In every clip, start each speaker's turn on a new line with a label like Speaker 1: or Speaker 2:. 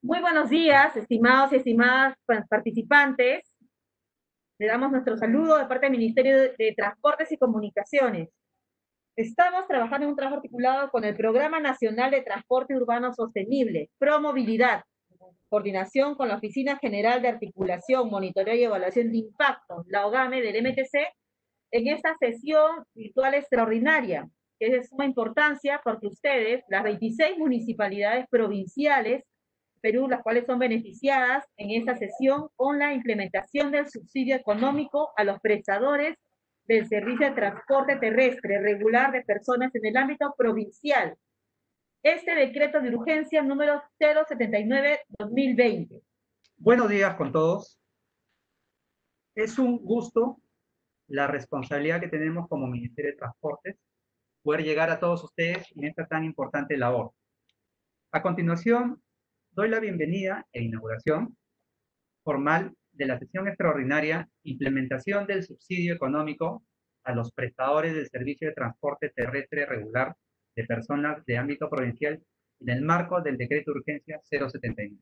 Speaker 1: Muy buenos días, estimados y estimadas participantes. Le damos nuestro saludo de parte del Ministerio de Transportes y Comunicaciones. Estamos trabajando en un trabajo articulado con el Programa Nacional de Transporte Urbano Sostenible, Promovilidad, coordinación con la Oficina General de Articulación, Monitoreo y Evaluación de Impacto, la OGAME del MTC, en esta sesión virtual extraordinaria, que es de suma importancia porque ustedes, las 26 municipalidades provinciales Perú, las cuales son beneficiadas en esta sesión con la implementación del subsidio económico a los prestadores del servicio de transporte terrestre regular de personas en el ámbito provincial. Este decreto de urgencia número 079-2020.
Speaker 2: Buenos días con todos. Es un gusto la responsabilidad que tenemos como Ministerio de Transportes poder llegar a todos ustedes en esta tan importante labor. A continuación, doy la bienvenida e inauguración formal de la sesión extraordinaria Implementación del subsidio económico a los prestadores del servicio de transporte terrestre regular de personas de ámbito provincial en el marco del decreto de urgencia 079.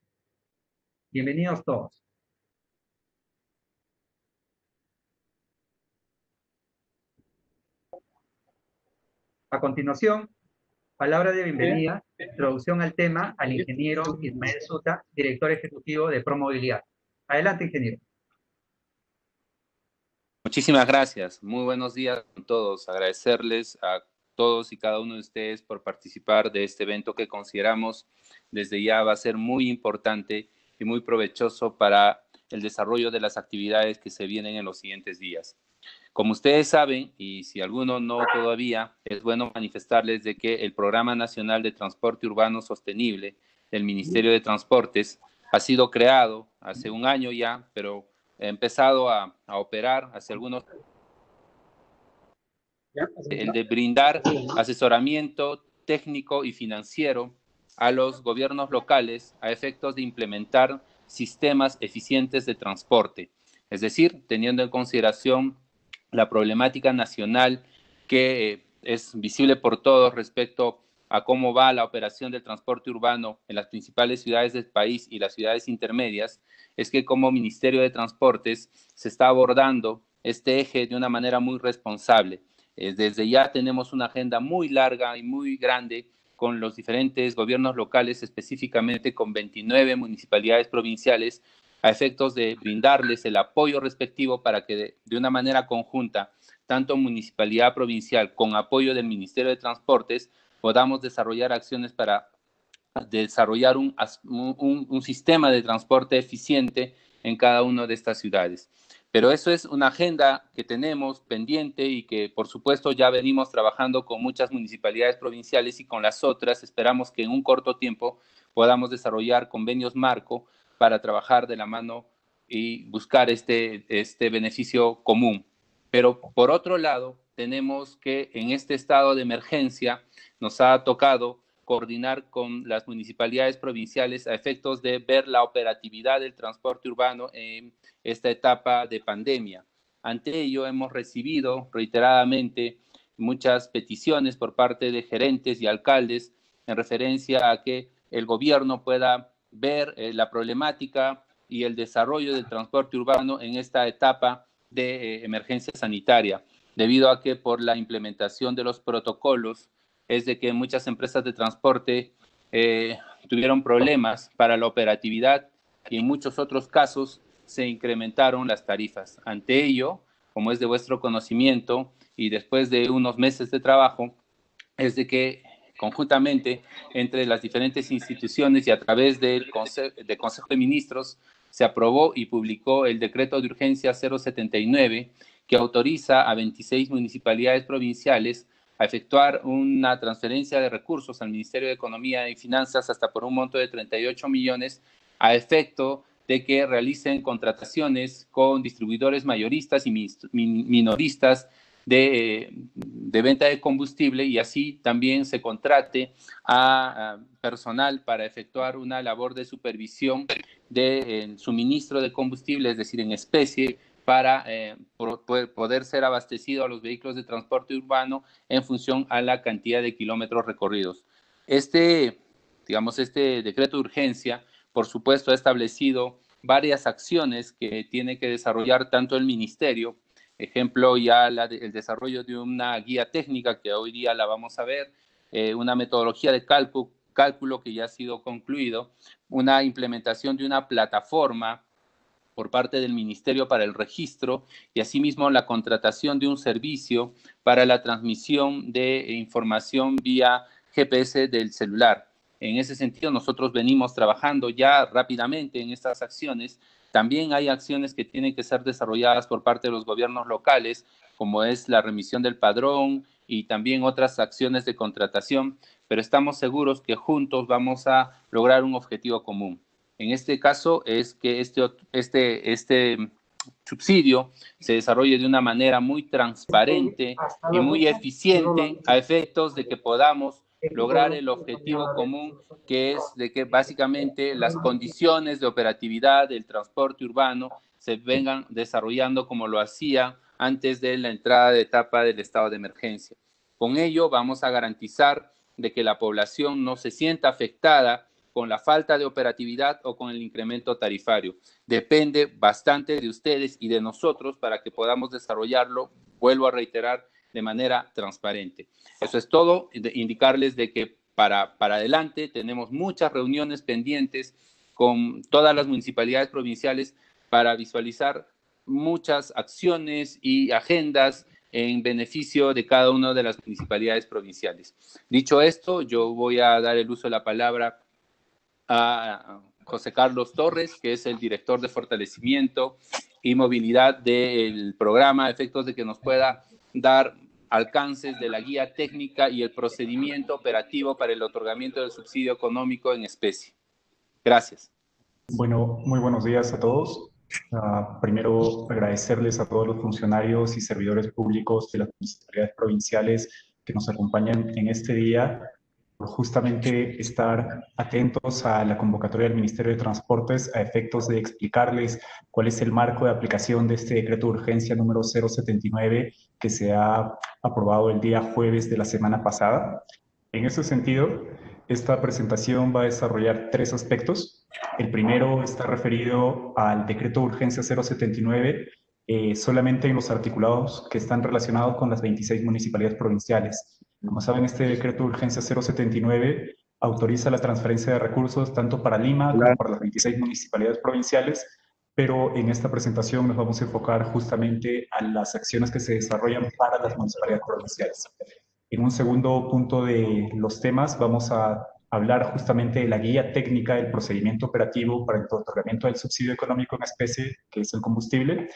Speaker 2: Bienvenidos todos. A continuación, palabra de bienvenida, introducción al tema, al ingeniero Ismael Suta, director ejecutivo de Promovilidad. Adelante, ingeniero.
Speaker 3: Muchísimas gracias. Muy buenos días a todos. Agradecerles a todos y cada uno de ustedes por participar de este evento que consideramos desde ya va a ser muy importante y muy provechoso para el desarrollo de las actividades que se vienen en los siguientes días. Como ustedes saben, y si alguno no todavía, es bueno manifestarles de que el Programa Nacional de Transporte Urbano Sostenible del Ministerio de Transportes ha sido creado hace un año ya, pero ha empezado a operar hace algunos. El de brindar asesoramiento técnico y financiero a los gobiernos locales a efectos de implementar sistemas eficientes de transporte, es decir, teniendo en consideración la problemática nacional que es visible por todos respecto a cómo va la operación del transporte urbano en las principales ciudades del país y las ciudades intermedias, es que como Ministerio de Transportes se está abordando este eje de una manera muy responsable. Desde ya tenemos una agenda muy larga y muy grande con los diferentes gobiernos locales, específicamente con 29 municipalidades provinciales, a efectos de brindarles el apoyo respectivo para que de una manera conjunta, tanto municipalidad provincial con apoyo del Ministerio de Transportes, podamos desarrollar acciones para desarrollar un sistema de transporte eficiente en cada una de estas ciudades. Pero eso es una agenda que tenemos pendiente y que, por supuesto, ya venimos trabajando con muchas municipalidades provinciales y con las otras. Esperamos que en un corto tiempo podamos desarrollar convenios marco para trabajar de la mano y buscar este beneficio común. Pero, por otro lado, tenemos que en este estado de emergencia nos ha tocado coordinar con las municipalidades provinciales a efectos de ver la operatividad del transporte urbano en esta etapa de pandemia. Ante ello, hemos recibido reiteradamente muchas peticiones por parte de gerentes y alcaldes en referencia a que el gobierno pueda ver la problemática y el desarrollo del transporte urbano en esta etapa de emergencia sanitaria, debido a que por la implementación de los protocolos es de que muchas empresas de transporte tuvieron problemas para la operatividad y en muchos otros casos se incrementaron las tarifas. Ante ello, como es de vuestro conocimiento y después de unos meses de trabajo, es de que conjuntamente entre las diferentes instituciones y a través del Consejo de Ministros se aprobó y publicó el decreto de urgencia 079 que autoriza a 26 municipalidades provinciales a efectuar una transferencia de recursos al Ministerio de Economía y Finanzas hasta por un monto de 38 millones a efecto de que realicen contrataciones con distribuidores mayoristas y minoristas de venta de combustible y así también se contrate a personal para efectuar una labor de supervisión de suministro de combustible, es decir, en especie, para poder ser abastecido a los vehículos de transporte urbano en función a la cantidad de kilómetros recorridos. Este decreto de urgencia por supuesto, ha establecido varias acciones que tiene que desarrollar tanto el ministerio. Ejemplo, ya el desarrollo de una guía técnica que hoy día la vamos a ver, una metodología de cálculo que ya ha sido concluido, una implementación de una plataforma por parte del Ministerio para el registro y asimismo la contratación de un servicio para la transmisión de información vía GPS del celular. En ese sentido, nosotros venimos trabajando ya rápidamente en estas acciones. También hay acciones que tienen que ser desarrolladas por parte de los gobiernos locales, como es la remisión del padrón y también otras acciones de contratación, pero estamos seguros que juntos vamos a lograr un objetivo común. En este caso es que este subsidio se desarrolle de una manera muy transparente y muy eficiente a efectos de que podamos lograr el objetivo común, que es de que básicamente las condiciones de operatividad del transporte urbano se vengan desarrollando como lo hacía antes de la entrada de etapa del estado de emergencia. Con ello vamos a garantizar de que la población no se sienta afectada con la falta de operatividad o con el incremento tarifario. Depende bastante de ustedes y de nosotros para que podamos desarrollarlo, vuelvo a reiterar, de manera transparente. Eso es todo, indicarles de que para adelante tenemos muchas reuniones pendientes con todas las municipalidades provinciales para visualizar muchas acciones y agendas en beneficio de cada una de las municipalidades provinciales. Dicho esto, yo voy a dar el uso de la palabra a José Carlos Torres, que es el director de fortalecimiento y movilidad del programa, a efectos de que nos pueda dar alcances de la guía técnica y el procedimiento operativo para el otorgamiento del subsidio económico en especie. Gracias.
Speaker 4: Bueno, muy buenos días a todos. Primero, agradecerles a todos los funcionarios y servidores públicos de las municipalidades provinciales que nos acompañan en este día, por justamente estar atentos a la convocatoria del Ministerio de Transportes a efectos de explicarles cuál es el marco de aplicación de este decreto de urgencia número 079 que se ha aprobado el día jueves de la semana pasada. En ese sentido, esta presentación va a desarrollar tres aspectos. El primero está referido al decreto de urgencia 079, solamente en los articulados que están relacionados con las 26 municipalidades provinciales. Como saben, este decreto de urgencia 079 autoriza la transferencia de recursos tanto para Lima como para las 26 municipalidades provinciales, pero en esta presentación nos vamos a enfocar justamente a las acciones que se desarrollan para las municipalidades provinciales. En un segundo punto de los temas vamos a hablar justamente de la guía técnica del procedimiento operativo para el otorgamiento del subsidio económico en especie, que es el combustible.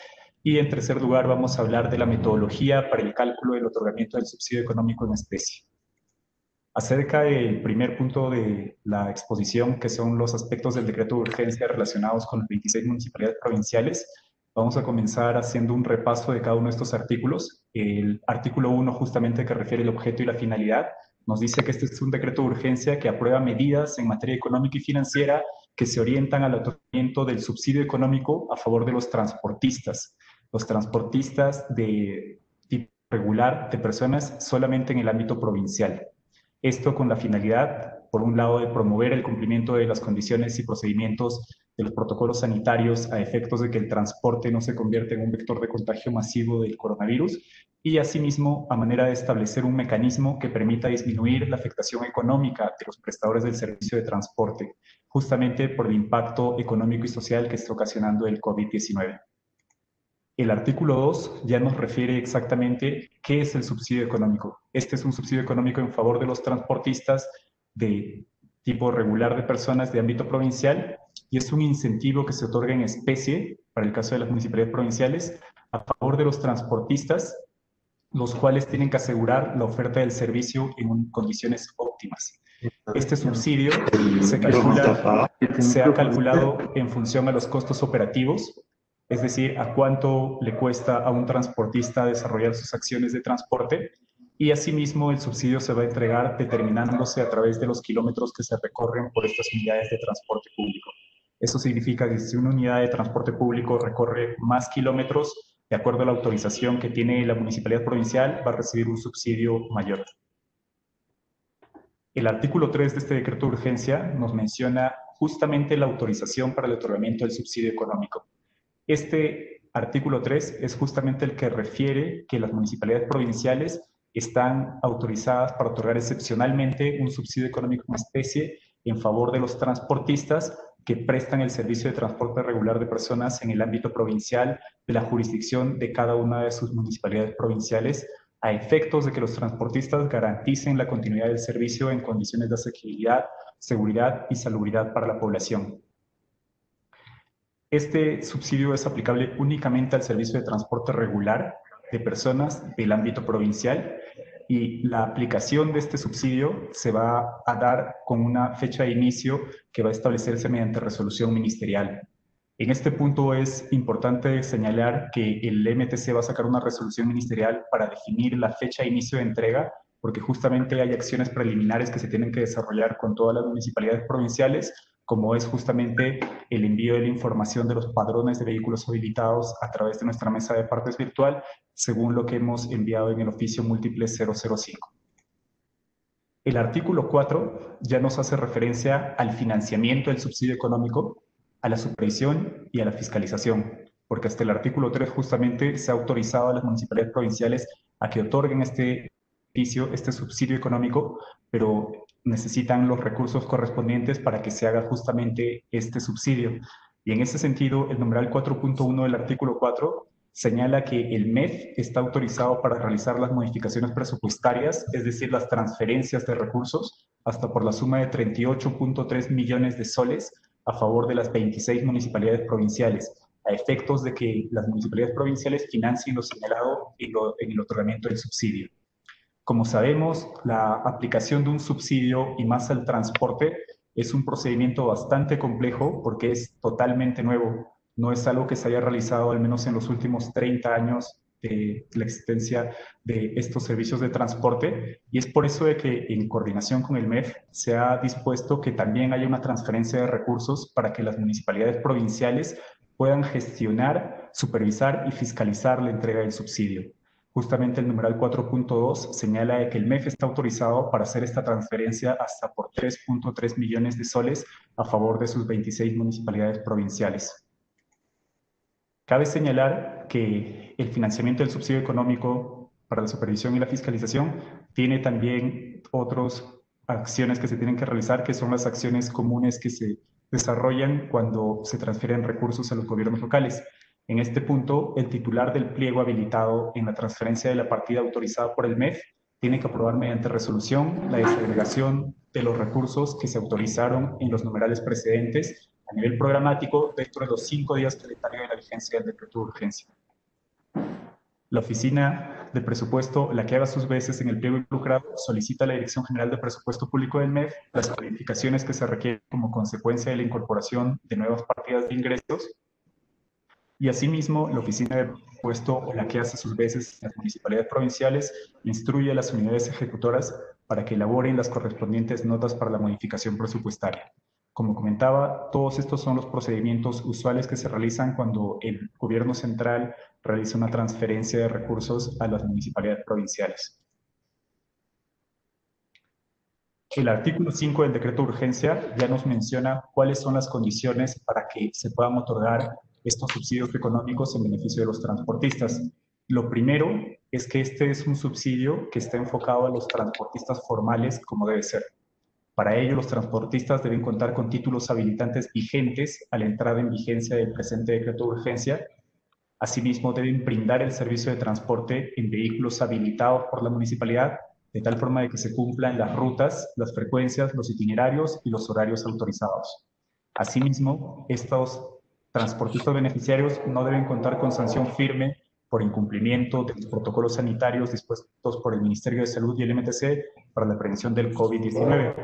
Speaker 4: Y en tercer lugar vamos a hablar de la metodología para el cálculo del otorgamiento del subsidio económico en especie. Acerca del primer punto de la exposición, que son los aspectos del decreto de urgencia relacionados con las 26 municipalidades provinciales, vamos a comenzar haciendo un repaso de cada uno de estos artículos. El artículo 1, justamente, que refiere el objeto y la finalidad, nos dice que este es un decreto de urgencia que aprueba medidas en materia económica y financiera que se orientan al otorgamiento del subsidio económico a favor de los transportistas de tipo regular de personas solamente en el ámbito provincial. Esto con la finalidad, por un lado, de promover el cumplimiento de las condiciones y procedimientos de los protocolos sanitarios a efectos de que el transporte no se convierta en un vector de contagio masivo del coronavirus, y asimismo a manera de establecer un mecanismo que permita disminuir la afectación económica de los prestadores del servicio de transporte, justamente por el impacto económico y social que está ocasionando el COVID-19. El artículo 2 ya nos refiere exactamente qué es el subsidio económico. Este es un subsidio económico en favor de los transportistas de tipo regular de personas de ámbito provincial y es un incentivo que se otorga en especie, para el caso de las municipalidades provinciales, a favor de los transportistas, los cuales tienen que asegurar la oferta del servicio en condiciones óptimas. Este subsidio se ha calculado en función a los costos operativos, es decir, a cuánto le cuesta a un transportista desarrollar sus acciones de transporte, y asimismo el subsidio se va a entregar determinándose a través de los kilómetros que se recorren por estas unidades de transporte público. Eso significa que si una unidad de transporte público recorre más kilómetros, de acuerdo a la autorización que tiene la municipalidad provincial, va a recibir un subsidio mayor. El artículo 3 de este decreto de urgencia nos menciona justamente la autorización para el otorgamiento del subsidio económico. Este artículo 3 es justamente el que refiere que las municipalidades provinciales están autorizadas para otorgar excepcionalmente un subsidio económico en especie en favor de los transportistas que prestan el servicio de transporte regular de personas en el ámbito provincial de la jurisdicción de cada una de sus municipalidades provinciales, a efectos de que los transportistas garanticen la continuidad del servicio en condiciones de asequibilidad, seguridad y salubridad para la población. Este subsidio es aplicable únicamente al servicio de transporte regular de personas del ámbito provincial y la aplicación de este subsidio se va a dar con una fecha de inicio que va a establecerse mediante resolución ministerial. En este punto es importante señalar que el MTC va a sacar una resolución ministerial para definir la fecha de inicio de entrega, porque justamente hay acciones preliminares que se tienen que desarrollar con todas las municipalidades provinciales, como es justamente el envío de la información de los padrones de vehículos habilitados a través de nuestra mesa de partes virtual, según lo que hemos enviado en el oficio múltiple 005. El artículo 4 ya nos hace referencia al financiamiento del subsidio económico, a la supervisión y a la fiscalización, porque hasta el artículo 3 justamente se ha autorizado a las municipalidades provinciales a que otorguen este subsidio económico, pero necesitan los recursos correspondientes para que se haga justamente este subsidio. Y en ese sentido, el numeral 4.1 del artículo 4 señala que el MEF está autorizado para realizar las modificaciones presupuestarias, es decir, las transferencias de recursos, hasta por la suma de 38.3 millones de soles a favor de las 26 municipalidades provinciales, a efectos de que las municipalidades provinciales financien lo señalado en el otorgamiento del subsidio. Como sabemos, la aplicación de un subsidio y más al transporte es un procedimiento bastante complejo porque es totalmente nuevo. No es algo que se haya realizado al menos en los últimos 30 años de la existencia de estos servicios de transporte, y es por eso de que en coordinación con el MEF se ha dispuesto que también haya una transferencia de recursos para que las municipalidades provinciales puedan gestionar, supervisar y fiscalizar la entrega del subsidio. Justamente el numeral 4.2 señala de que el MEF está autorizado para hacer esta transferencia hasta por 3.3 millones de soles a favor de sus 26 municipalidades provinciales. Cabe señalar que el financiamiento del subsidio económico para la supervisión y la fiscalización tiene también otras acciones que se tienen que realizar, que son las acciones comunes que se desarrollan cuando se transfieren recursos a los gobiernos locales. En este punto, el titular del pliego habilitado en la transferencia de la partida autorizada por el MEF tiene que aprobar mediante resolución la desagregación de los recursos que se autorizaron en los numerales precedentes a nivel programático dentro de los 5 días calendarios de la vigencia del decreto de urgencia. La oficina de presupuesto, la que haga sus veces en el pliego involucrado, solicita a la Dirección General de Presupuesto Público del MEF las calificaciones que se requieren como consecuencia de la incorporación de nuevas partidas de ingresos. Y asimismo, la oficina de presupuesto, o la que hace sus veces en las municipalidades provinciales, instruye a las unidades ejecutoras para que elaboren las correspondientes notas para la modificación presupuestaria. Como comentaba, todos estos son los procedimientos usuales que se realizan cuando el gobierno central realiza una transferencia de recursos a las municipalidades provinciales. El artículo 5 del decreto de urgencia ya nos menciona cuáles son las condiciones para que se puedan otorgar estos subsidios económicos en beneficio de los transportistas. Lo primero es que este es un subsidio que está enfocado a los transportistas formales como debe ser. Para ello, los transportistas deben contar con títulos habilitantes vigentes a la entrada en vigencia del presente decreto de urgencia. Asimismo, deben brindar el servicio de transporte en vehículos habilitados por la municipalidad, de tal forma de que se cumplan las rutas, las frecuencias, los itinerarios y los horarios autorizados. Asimismo, estos transportistas beneficiarios no deben contar con sanción firme por incumplimiento de los protocolos sanitarios dispuestos por el Ministerio de Salud y el MTC para la prevención del COVID-19.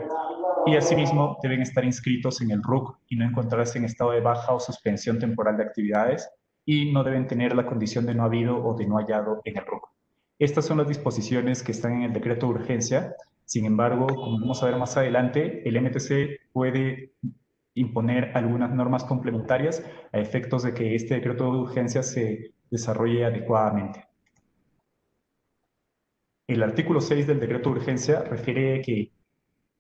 Speaker 4: Y asimismo deben estar inscritos en el RUC y no encontrarse en estado de baja o suspensión temporal de actividades, y no deben tener la condición de no habido o de no hallado en el RUC. Estas son las disposiciones que están en el decreto de urgencia. Sin embargo, como vamos a ver más adelante, el MTC puede imponer algunas normas complementarias a efectos de que este decreto de urgencia se desarrolle adecuadamente. El artículo 6 del decreto de urgencia refiere que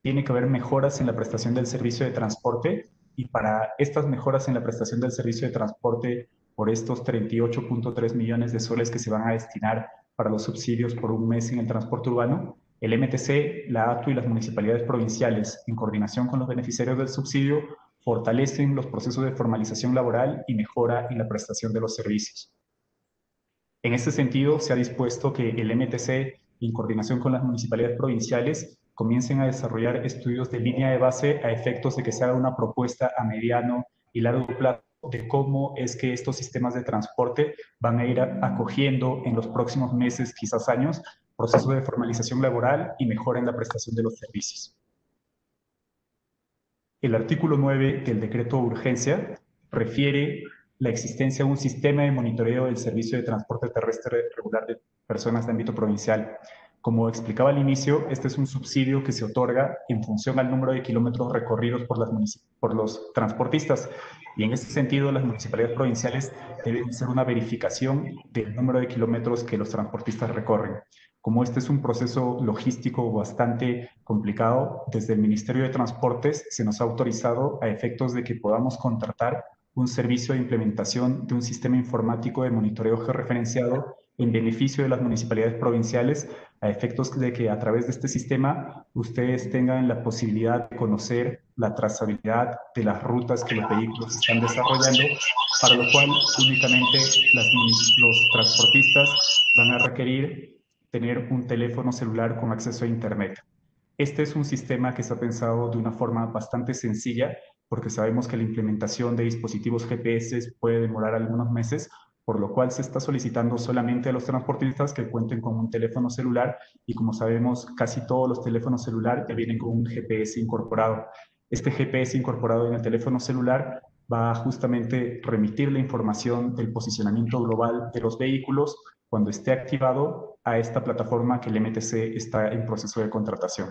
Speaker 4: tiene que haber mejoras en la prestación del servicio de transporte y para estas mejoras en la prestación del servicio de transporte por estos 38.3 millones de soles que se van a destinar para los subsidios por un mes en el transporte urbano, el MTC, la ATU y las municipalidades provinciales, en coordinación con los beneficiarios del subsidio, fortalecen los procesos de formalización laboral y mejora en la prestación de los servicios. En este sentido, se ha dispuesto que el MTC, en coordinación con las municipalidades provinciales, comiencen a desarrollar estudios de línea de base a efectos de que se haga una propuesta a mediano y largo plazo de cómo es que estos sistemas de transporte van a ir acogiendo en los próximos meses, quizás años, procesos de formalización laboral y mejora en la prestación de los servicios. El artículo 9 del decreto de urgencia refiere la existencia de un sistema de monitoreo del servicio de transporte terrestre regular de personas de ámbito provincial. Como explicaba al inicio, este es un subsidio que se otorga en función al número de kilómetros recorridos por los transportistas. Y en este sentido, las municipalidades provinciales deben hacer una verificación del número de kilómetros que los transportistas recorren. Como este es un proceso logístico bastante complicado, desde el Ministerio de Transportes se nos ha autorizado a efectos de que podamos contratar un servicio de implementación de un sistema informático de monitoreo georreferenciado en beneficio de las municipalidades provinciales, a efectos de que a través de este sistema ustedes tengan la posibilidad de conocer la trazabilidad de las rutas que los vehículos están desarrollando, para lo cual únicamente los transportistas van a requerir tener un teléfono celular con acceso a Internet. Este es un sistema que está pensado de una forma bastante sencilla, porque sabemos que la implementación de dispositivos GPS puede demorar algunos meses, por lo cual se está solicitando solamente a los transportistas que cuenten con un teléfono celular, y como sabemos, casi todos los teléfonos celulares ya vienen con un GPS incorporado. Este GPS incorporado en el teléfono celular va a justamente remitir la información del posicionamiento global de los vehículos cuando esté activado a esta plataforma que el MTC está en proceso de contratación.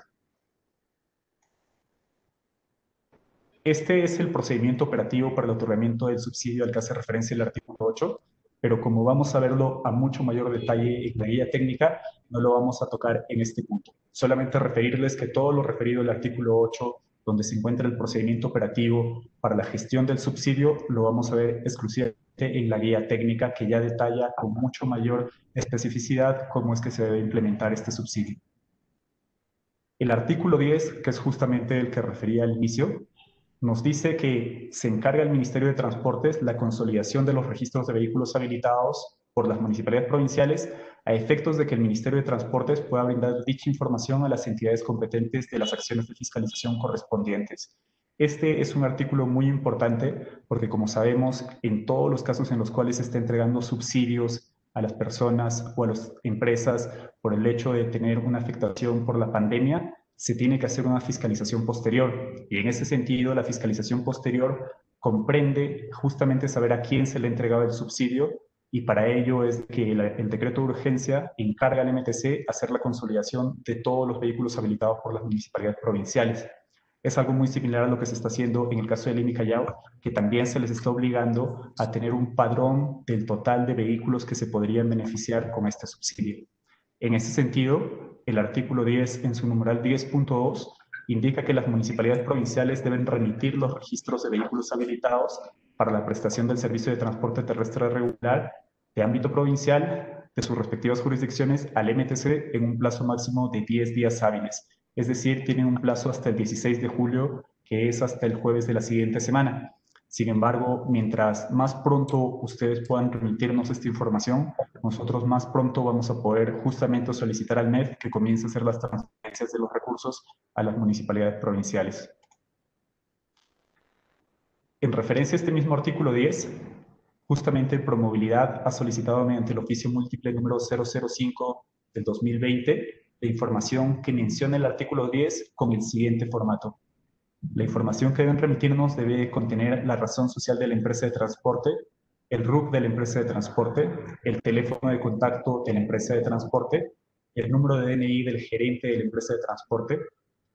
Speaker 4: Este es el procedimiento operativo para el otorgamiento del subsidio al que hace referencia el artículo 8, pero como vamos a verlo a mucho mayor detalle en la guía técnica, no lo vamos a tocar en este punto. Solamente referirles que todo lo referido al artículo 8, donde se encuentra el procedimiento operativo para la gestión del subsidio, lo vamos a ver exclusivamente en la guía técnica, que ya detalla con mucho mayor especificidad cómo es que se debe implementar este subsidio. El artículo 10, que es justamente el que refería al inicio, nos dice que se encarga el Ministerio de Transportes la consolidación de los registros de vehículos habilitados por las municipalidades provinciales a efectos de que el Ministerio de Transportes pueda brindar dicha información a las entidades competentes de las acciones de fiscalización correspondientes. Este es un artículo muy importante porque, como sabemos, en todos los casos en los cuales se está entregando subsidios a las personas o a las empresas por el hecho de tener una afectación por la pandemia, se tiene que hacer una fiscalización posterior. Y en ese sentido, la fiscalización posterior comprende justamente saber a quién se le ha entregado el subsidio, y para ello es que el decreto de urgencia encarga al MTC hacer la consolidación de todos los vehículos habilitados por las municipalidades provinciales. Es algo muy similar a lo que se está haciendo en el caso de Lima y Callao, que también se les está obligando a tener un padrón del total de vehículos que se podrían beneficiar con este subsidio. En ese sentido, el artículo 10, en su numeral 10.2, indica que las municipalidades provinciales deben remitir los registros de vehículos habilitados para la prestación del servicio de transporte terrestre regular de ámbito provincial de sus respectivas jurisdicciones al MTC en un plazo máximo de 10 días hábiles. Es decir, tienen un plazo hasta el 16 de julio, que es hasta el jueves de la siguiente semana. Sin embargo, mientras más pronto ustedes puedan remitirnos esta información, nosotros más pronto vamos a poder justamente solicitar al MEF que comience a hacer las transferencias de los recursos a las municipalidades provinciales. En referencia a este mismo artículo 10, justamente Promovilidad ha solicitado mediante el oficio múltiple número 005 del 2020 la información que menciona el artículo 10 con el siguiente formato. La información que deben remitirnos debe contener la razón social de la empresa de transporte, el RUC de la empresa de transporte, el teléfono de contacto de la empresa de transporte, el número de DNI del gerente de la empresa de transporte,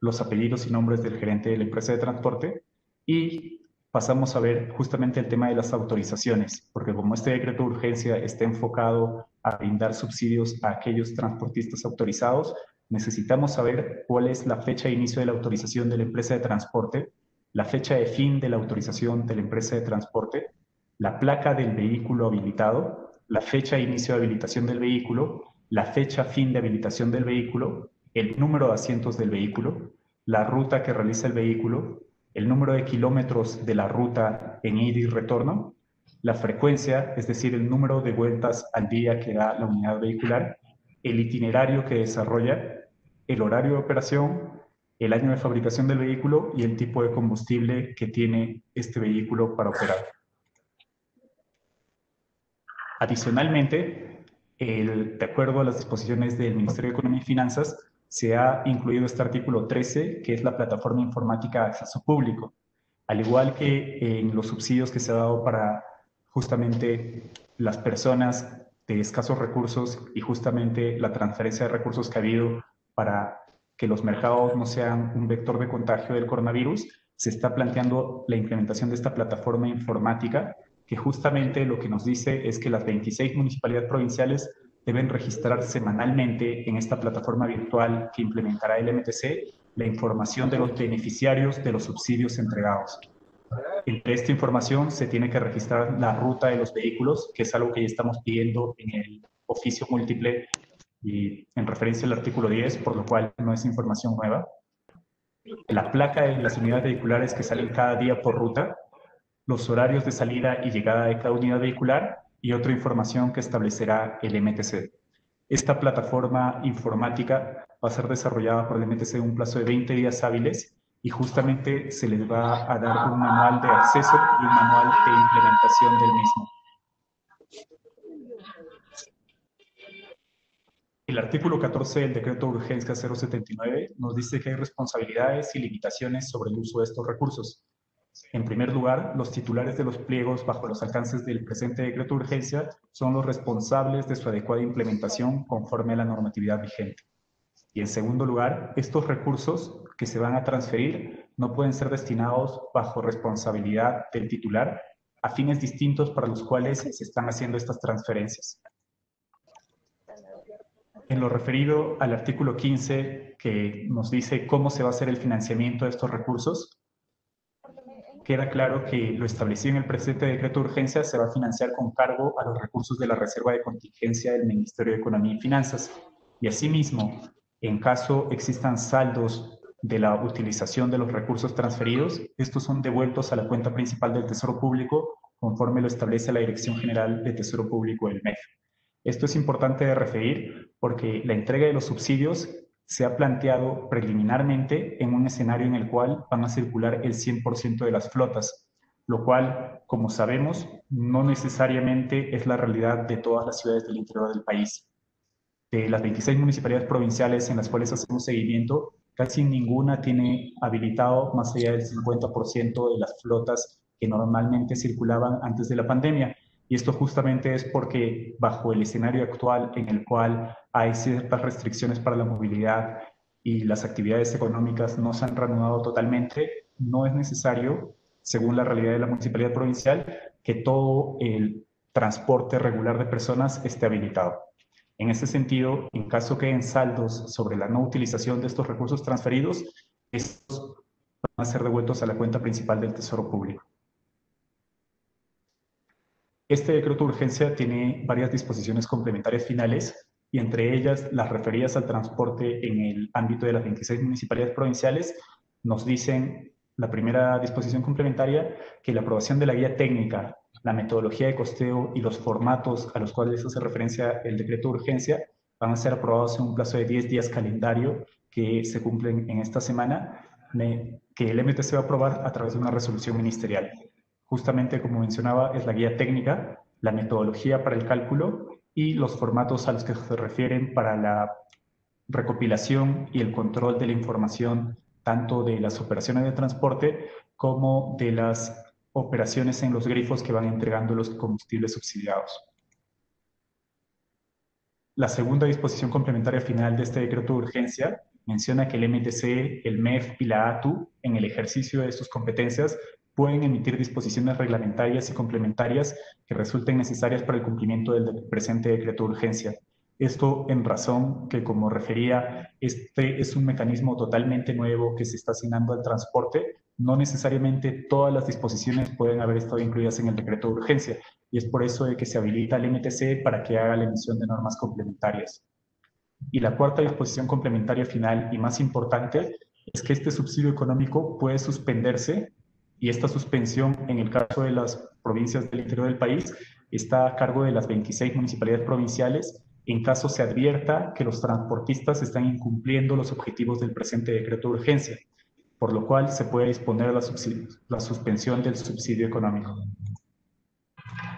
Speaker 4: los apellidos y nombres del gerente de la empresa de transporte, y pasamos a ver justamente el tema de las autorizaciones, porque como este decreto de urgencia está enfocado a brindar subsidios a aquellos transportistas autorizados, necesitamos saber cuál es la fecha de inicio de la autorización de la empresa de transporte, la fecha de fin de la autorización de la empresa de transporte, la placa del vehículo habilitado, la fecha de inicio de habilitación del vehículo, la fecha fin de habilitación del vehículo, el número de asientos del vehículo, la ruta que realiza el vehículo, el número de kilómetros de la ruta en ida y retorno, la frecuencia, es decir, el número de vueltas al día que da la unidad vehicular, el itinerario que desarrolla, el horario de operación, el año de fabricación del vehículo y el tipo de combustible que tiene este vehículo para operar. Adicionalmente, de acuerdo a las disposiciones del Ministerio de Economía y Finanzas, se ha incluido este artículo 13, que es la plataforma informática de acceso público. Al igual que en los subsidios que se ha dado para justamente las personas de escasos recursos y justamente la transferencia de recursos que ha habido para que los mercados no sean un vector de contagio del coronavirus, se está planteando la implementación de esta plataforma informática que justamente lo que nos dice es que las 26 municipalidades provinciales deben registrar semanalmente en esta plataforma virtual que implementará el MTC la información de los beneficiarios de los subsidios entregados. Entre esta información se tiene que registrar la ruta de los vehículos, que es algo que ya estamos pidiendo en el oficio múltiple y en referencia al artículo 10, por lo cual no es información nueva. La placa de las unidades vehiculares que salen cada día por ruta, los horarios de salida y llegada de cada unidad vehicular y otra información que establecerá el MTC. Esta plataforma informática va a ser desarrollada por el MTC en un plazo de 20 días hábiles y justamente se les va a dar un manual de acceso y un manual de implementación del mismo. El artículo 14 del Decreto de Urgencia 079 nos dice que hay responsabilidades y limitaciones sobre el uso de estos recursos. En primer lugar, los titulares de los pliegos bajo los alcances del presente decreto de urgencia son los responsables de su adecuada implementación conforme a la normatividad vigente. Y en segundo lugar, estos recursos que se van a transferir no pueden ser destinados bajo responsabilidad del titular a fines distintos para los cuales se están haciendo estas transferencias. En lo referido al artículo 15, que nos dice cómo se va a hacer el financiamiento de estos recursos, queda claro que lo establecido en el presente decreto de urgencia se va a financiar con cargo a los recursos de la reserva de contingencia del Ministerio de Economía y Finanzas. Y asimismo, en caso existan saldos de la utilización de los recursos transferidos, estos son devueltos a la cuenta principal del Tesoro Público conforme lo establece la Dirección General de Tesoro Público del MEF. Esto es importante de referir porque la entrega de los subsidios se ha planteado preliminarmente en un escenario en el cual van a circular el 100% de las flotas, lo cual, como sabemos, no necesariamente es la realidad de todas las ciudades del interior del país. De las 26 municipalidades provinciales en las cuales hacemos seguimiento, casi ninguna tiene habilitado más allá del 50% de las flotas que normalmente circulaban antes de la pandemia. Y esto justamente es porque bajo el escenario actual en el cual hay ciertas restricciones para la movilidad y las actividades económicas no se han reanudado totalmente, no es necesario, según la realidad de la municipalidad provincial, que todo el transporte regular de personas esté habilitado. En este sentido, en caso queden saldos sobre la no utilización de estos recursos transferidos, estos van a ser devueltos a la cuenta principal del Tesoro Público. Este decreto de urgencia tiene varias disposiciones complementarias finales y entre ellas las referidas al transporte en el ámbito de las 26 municipalidades provinciales nos dicen, la primera disposición complementaria, que la aprobación de la guía técnica, la metodología de costeo y los formatos a los cuales hace referencia el decreto de urgencia van a ser aprobados en un plazo de 10 días calendario que se cumplen en esta semana, que el MTC va a aprobar a través de una resolución ministerial. Justamente, como mencionaba, es la guía técnica, la metodología para el cálculo y los formatos a los que se refieren para la recopilación y el control de la información tanto de las operaciones de transporte como de las operaciones en los grifos que van entregando los combustibles subsidiados. La segunda disposición complementaria final de este decreto de urgencia menciona que el MTC, el MEF y la ATU, en el ejercicio de sus competencias, pueden emitir disposiciones reglamentarias y complementarias que resulten necesarias para el cumplimiento del presente decreto de urgencia. Esto en razón que, como refería, este es un mecanismo totalmente nuevo que se está asignando al transporte, no necesariamente todas las disposiciones pueden haber estado incluidas en el decreto de urgencia, y es por eso de que se habilita al MTC para que haga la emisión de normas complementarias. Y la cuarta disposición complementaria final y más importante es que este subsidio económico puede suspenderse, y esta suspensión, en el caso de las provincias del interior del país, está a cargo de las 26 municipalidades provinciales, en caso se advierta que los transportistas están incumpliendo los objetivos del presente decreto de urgencia, por lo cual se puede disponer la suspensión del subsidio económico.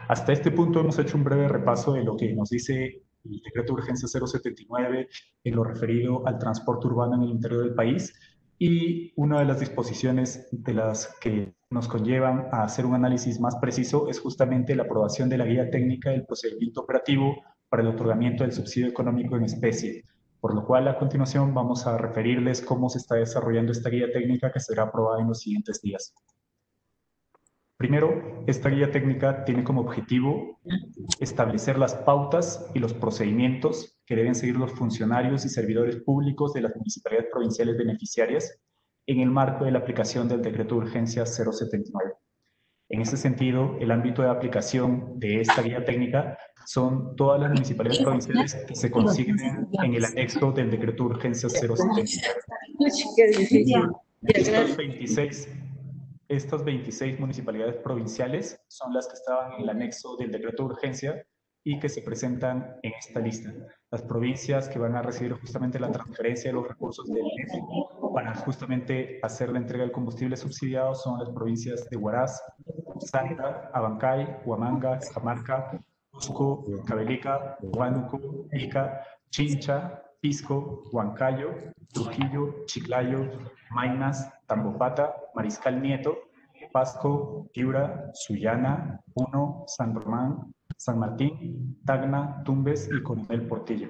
Speaker 4: Hasta este punto hemos hecho un breve repaso de lo que nos dice el decreto de urgencia 079 en lo referido al transporte urbano en el interior del país, y una de las disposiciones de las que nos conllevan a hacer un análisis más preciso es justamente la aprobación de la guía técnica del procedimiento operativo para el otorgamiento del subsidio económico en especie, por lo cual a continuación vamos a referirles cómo se está desarrollando esta guía técnica, que será aprobada en los siguientes días. Primero, esta guía técnica tiene como objetivo establecer las pautas y los procedimientos que deben seguir los funcionarios y servidores públicos de las municipalidades provinciales beneficiarias en el marco de la aplicación del decreto de urgencia 079. En ese sentido, el ámbito de aplicación de esta guía técnica son todas las municipalidades provinciales que se consignen en el anexo del decreto de urgencia 079. Estas 26 municipalidades provinciales son las que estaban en el anexo del decreto de urgencia y que se presentan en esta lista. Las provincias que van a recibir justamente la transferencia de los recursos del INEF para justamente hacer la entrega del combustible subsidiado son las provincias de Huaraz, Santa, Abancay, Huamanga, Cajamarca, Cusco, Cabelica, Huánuco, Ica, Chincha, Pisco, Huancayo, Trujillo, Chiclayo, Maynas, Tambopata, Mariscal Nieto, Pasco, Piura, Sullana, Puno, San Román, San Martín, Tacna, Tumbes y Coronel Portillo.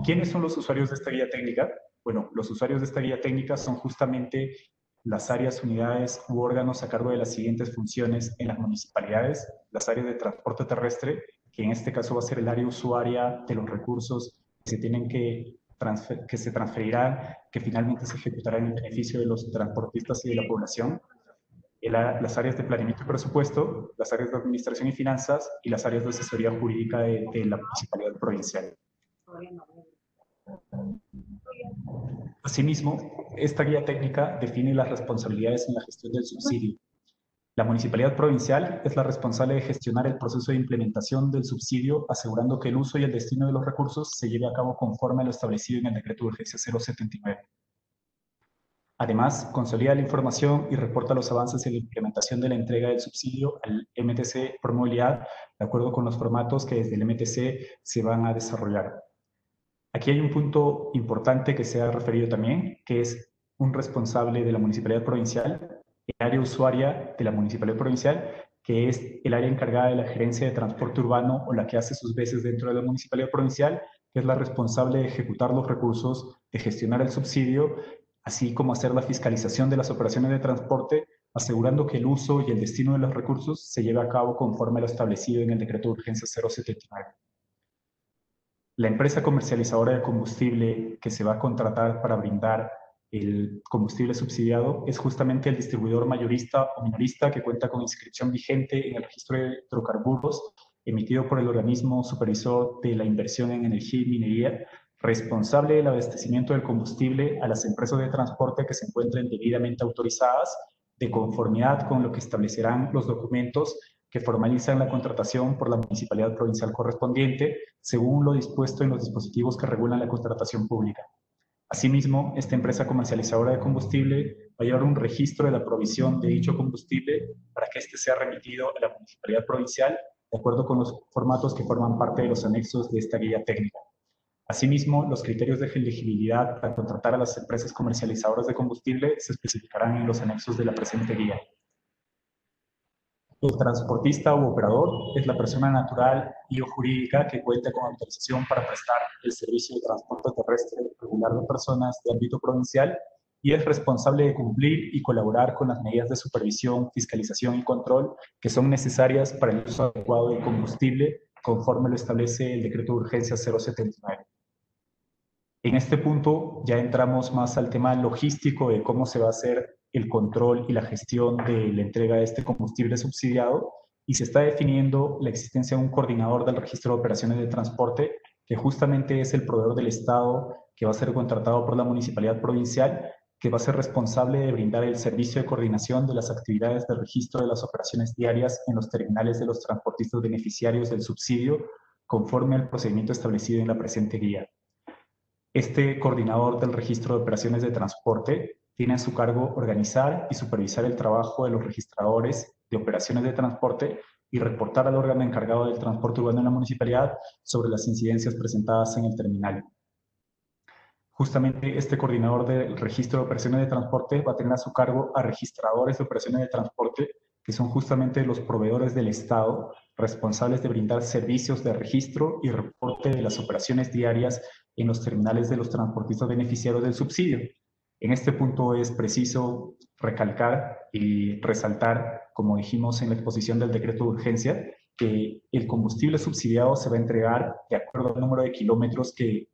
Speaker 4: ¿Quiénes son los usuarios de esta guía técnica? Bueno, los usuarios de esta guía técnica son justamente las áreas, unidades u órganos a cargo de las siguientes funciones en las municipalidades: las áreas de transporte terrestre, que en este caso va a ser el área usuaria de los recursos que se transferirán, que finalmente se ejecutarán en beneficio de los transportistas y de la población; las áreas de planeamiento y presupuesto, las áreas de administración y finanzas y las áreas de asesoría jurídica de la municipalidad provincial. Asimismo, esta guía técnica define las responsabilidades en la gestión del subsidio. La municipalidad provincial es la responsable de gestionar el proceso de implementación del subsidio, asegurando que el uso y el destino de los recursos se lleve a cabo conforme a lo establecido en el decreto de urgencia 079. Además, consolida la información y reporta los avances en la implementación de la entrega del subsidio al MTC por movilidad, de acuerdo con los formatos que desde el MTC se van a desarrollar. Aquí hay un punto importante que se ha referido también, que es un responsable de la municipalidad provincial, el área usuaria de la municipalidad provincial, que es el área encargada de la gerencia de transporte urbano o la que hace sus veces dentro de la municipalidad provincial, que es la responsable de ejecutar los recursos, de gestionar el subsidio, así como hacer la fiscalización de las operaciones de transporte, asegurando que el uso y el destino de los recursos se lleve a cabo conforme a lo establecido en el decreto de urgencia 079. La empresa comercializadora de combustible que se va a contratar para brindar el combustible subsidiado es justamente el distribuidor mayorista o minorista que cuenta con inscripción vigente en el registro de hidrocarburos emitido por el organismo supervisor de la inversión en energía y minería, responsable del abastecimiento del combustible a las empresas de transporte que se encuentren debidamente autorizadas, de conformidad con lo que establecerán los documentos que formalizan la contratación por la municipalidad provincial correspondiente, según lo dispuesto en los dispositivos que regulan la contratación pública. Asimismo, esta empresa comercializadora de combustible va a llevar un registro de la provisión de dicho combustible para que éste sea remitido a la municipalidad provincial de acuerdo con los formatos que forman parte de los anexos de esta guía técnica. Asimismo, los criterios de elegibilidad para contratar a las empresas comercializadoras de combustible se especificarán en los anexos de la presente guía. El transportista u operador es la persona natural y o jurídica que cuenta con autorización para prestar el servicio de transporte terrestre regular de personas de ámbito provincial y es responsable de cumplir y colaborar con las medidas de supervisión, fiscalización y control que son necesarias para el uso adecuado del combustible conforme lo establece el decreto de urgencia 079. En este punto ya entramos más al tema logístico de cómo se va a hacer el control y la gestión de la entrega de este combustible subsidiado, y se está definiendo la existencia de un coordinador del registro de operaciones de transporte, que justamente es el proveedor del Estado que va a ser contratado por la municipalidad provincial, que va a ser responsable de brindar el servicio de coordinación de las actividades de registro de las operaciones diarias en los terminales de los transportistas beneficiarios del subsidio, conforme al procedimiento establecido en la presente guía. Este coordinador del registro de operaciones de transporte tiene a su cargo organizar y supervisar el trabajo de los registradores de operaciones de transporte y reportar al órgano encargado del transporte urbano en la municipalidad sobre las incidencias presentadas en el terminal. Justamente este coordinador del registro de operaciones de transporte va a tener a su cargo a registradores de operaciones de transporte, que son justamente los proveedores del Estado responsables de brindar servicios de registro y reporte de las operaciones diarias en los terminales de los transportistas beneficiarios del subsidio. En este punto es preciso recalcar y resaltar, como dijimos en la exposición del decreto de urgencia, que el combustible subsidiado se va a entregar de acuerdo al número de kilómetros que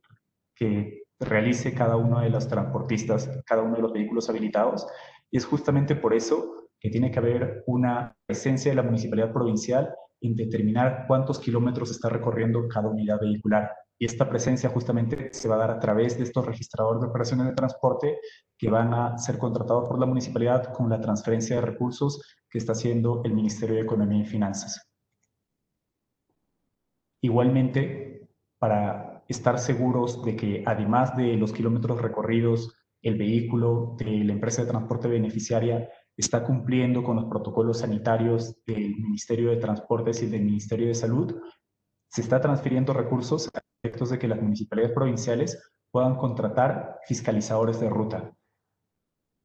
Speaker 4: realice cada uno de los transportistas, cada uno de los vehículos habilitados. Y es justamente por eso que tiene que haber una presencia de la municipalidad provincial en determinar cuántos kilómetros está recorriendo cada unidad vehicular. Y esta presencia justamente se va a dar a través de estos registradores de operaciones de transporte que van a ser contratados por la municipalidad con la transferencia de recursos que está haciendo el Ministerio de Economía y Finanzas. Igualmente, para estar seguros de que además de los kilómetros recorridos, el vehículo de la empresa de transporte beneficiaria está cumpliendo con los protocolos sanitarios del Ministerio de Transportes y del Ministerio de Salud, se está transfiriendo recursos a efectos de que las municipalidades provinciales puedan contratar fiscalizadores de ruta.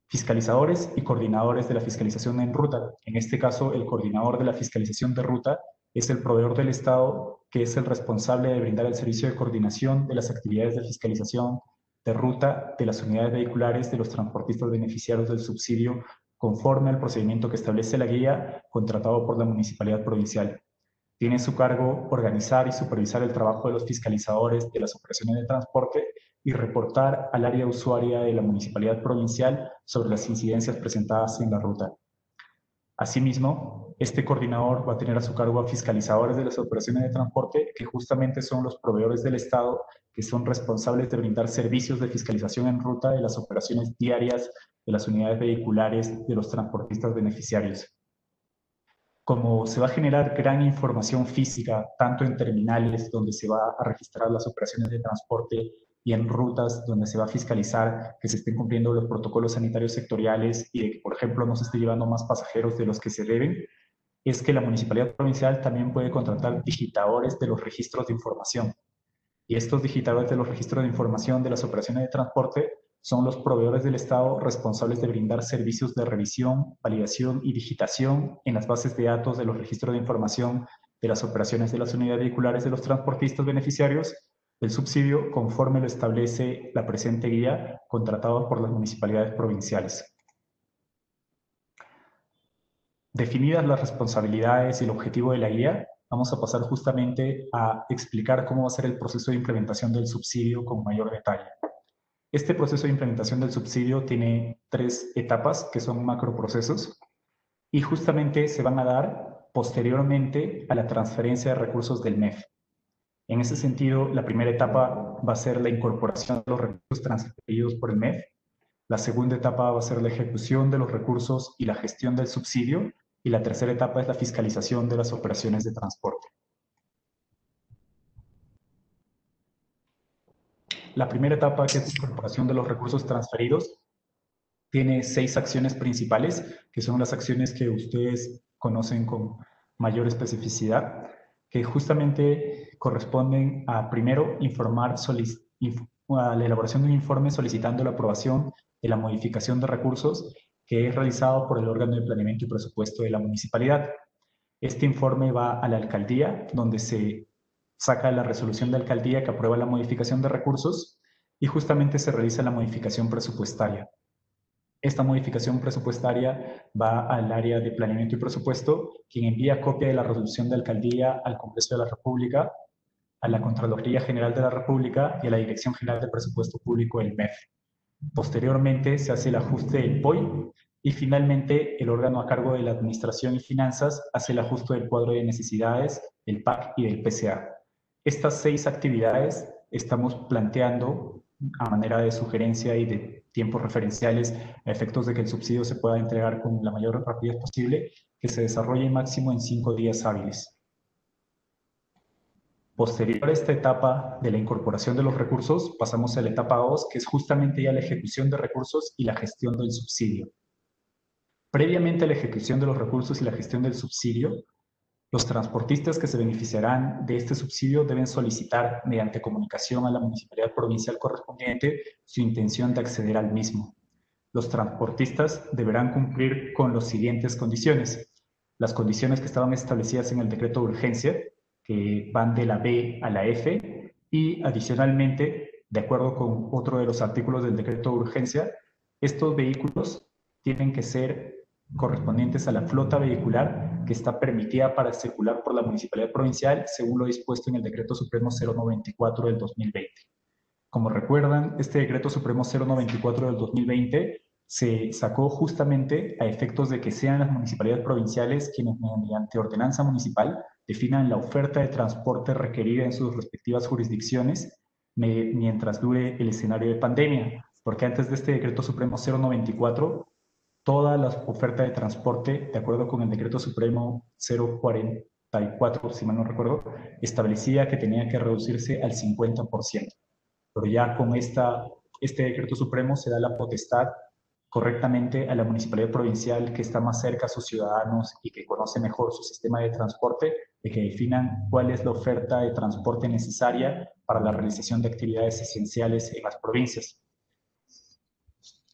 Speaker 4: Fiscalizadores y coordinadores de la fiscalización en ruta. En este caso, el coordinador de la fiscalización de ruta es el proveedor del Estado, que es el responsable de brindar el servicio de coordinación de las actividades de fiscalización de ruta de las unidades vehiculares de los transportistas beneficiarios del subsidio, conforme al procedimiento que establece la guía contratado por la municipalidad provincial. Tiene en su cargo organizar y supervisar el trabajo de los fiscalizadores de las operaciones de transporte y reportar al área usuaria de la municipalidad provincial sobre las incidencias presentadas en la ruta. Asimismo, este coordinador va a tener a su cargo a fiscalizadores de las operaciones de transporte, que justamente son los proveedores del Estado que son responsables de brindar servicios de fiscalización en ruta de las operaciones diarias de las unidades vehiculares de los transportistas beneficiarios. Como se va a generar gran información física, tanto en terminales donde se va a registrar las operaciones de transporte y en rutas donde se va a fiscalizar que se estén cumpliendo los protocolos sanitarios sectoriales y de que, por ejemplo, no se esté llevando más pasajeros de los que se deben, es que la municipalidad provincial también puede contratar digitadores de los registros de información. Y estos digitadores de los registros de información de las operaciones de transporte son los proveedores del Estado responsables de brindar servicios de revisión, validación y digitación en las bases de datos de los registros de información de las operaciones de las unidades vehiculares de los transportistas beneficiarios del subsidio, conforme lo establece la presente guía, contratados por las municipalidades provinciales. Definidas las responsabilidades y el objetivo de la guía, vamos a pasar justamente a explicar cómo va a ser el proceso de implementación del subsidio con mayor detalle. Este proceso de implementación del subsidio tiene 3 etapas que son macroprocesos y justamente se van a dar posteriormente a la transferencia de recursos del MEF. En ese sentido, la primera etapa va a ser la incorporación de los recursos transferidos por el MEF. La segunda etapa va a ser la ejecución de los recursos y la gestión del subsidio. Y la tercera etapa es la fiscalización de las operaciones de transporte. La primera etapa, que es la incorporación de los recursos transferidos, tiene 6 acciones principales, que son las acciones que ustedes conocen con mayor especificidad, que justamente corresponden a, primero, a la elaboración de un informe solicitando la aprobación de la modificación de recursos que es realizado por el órgano de planeamiento y presupuesto de la municipalidad. Este informe va a la alcaldía, donde se saca la resolución de alcaldía que aprueba la modificación de recursos y justamente se realiza la modificación presupuestaria. Esta modificación presupuestaria va al área de planeamiento y presupuesto, quien envía copia de la resolución de alcaldía al Congreso de la República, a la Contraloría General de la República y a la Dirección General de Presupuesto Público, el MEF. Posteriormente se hace el ajuste del POI y finalmente el órgano a cargo de la Administración y Finanzas hace el ajuste del cuadro de necesidades, el PAC y del PCA. Estas 6 actividades estamos planteando a manera de sugerencia y de tiempos referenciales a efectos de que el subsidio se pueda entregar con la mayor rapidez posible, que se desarrolle máximo en 5 días hábiles. Posterior a esta etapa de la incorporación de los recursos, pasamos a la etapa 2, que es justamente ya la ejecución de recursos y la gestión del subsidio. Previamente a la ejecución de los recursos y la gestión del subsidio, los transportistas que se beneficiarán de este subsidio deben solicitar mediante comunicación a la municipalidad provincial correspondiente su intención de acceder al mismo. Los transportistas deberán cumplir con las siguientes condiciones. Las condiciones que estaban establecidas en el decreto de urgencia, que van de la B a la F, y adicionalmente, de acuerdo con otro de los artículos del decreto de urgencia, estos vehículos tienen que ser correspondientes a la flota vehicular que está permitida para circular por la Municipalidad Provincial según lo dispuesto en el Decreto Supremo 094 del 2020. Como recuerdan, este Decreto Supremo 094 del 2020 se sacó justamente a efectos de que sean las municipalidades provinciales quienes mediante ordenanza municipal definan la oferta de transporte requerida en sus respectivas jurisdicciones mientras dure el escenario de pandemia, porque antes de este Decreto Supremo 094 toda la oferta de transporte, de acuerdo con el Decreto Supremo 044, si mal no recuerdo, establecía que tenía que reducirse al 50%. Pero ya con este Decreto Supremo se da la potestad correctamente a la municipalidad provincial que está más cerca a sus ciudadanos y que conoce mejor su sistema de transporte, de que definan cuál es la oferta de transporte necesaria para la realización de actividades esenciales en las provincias.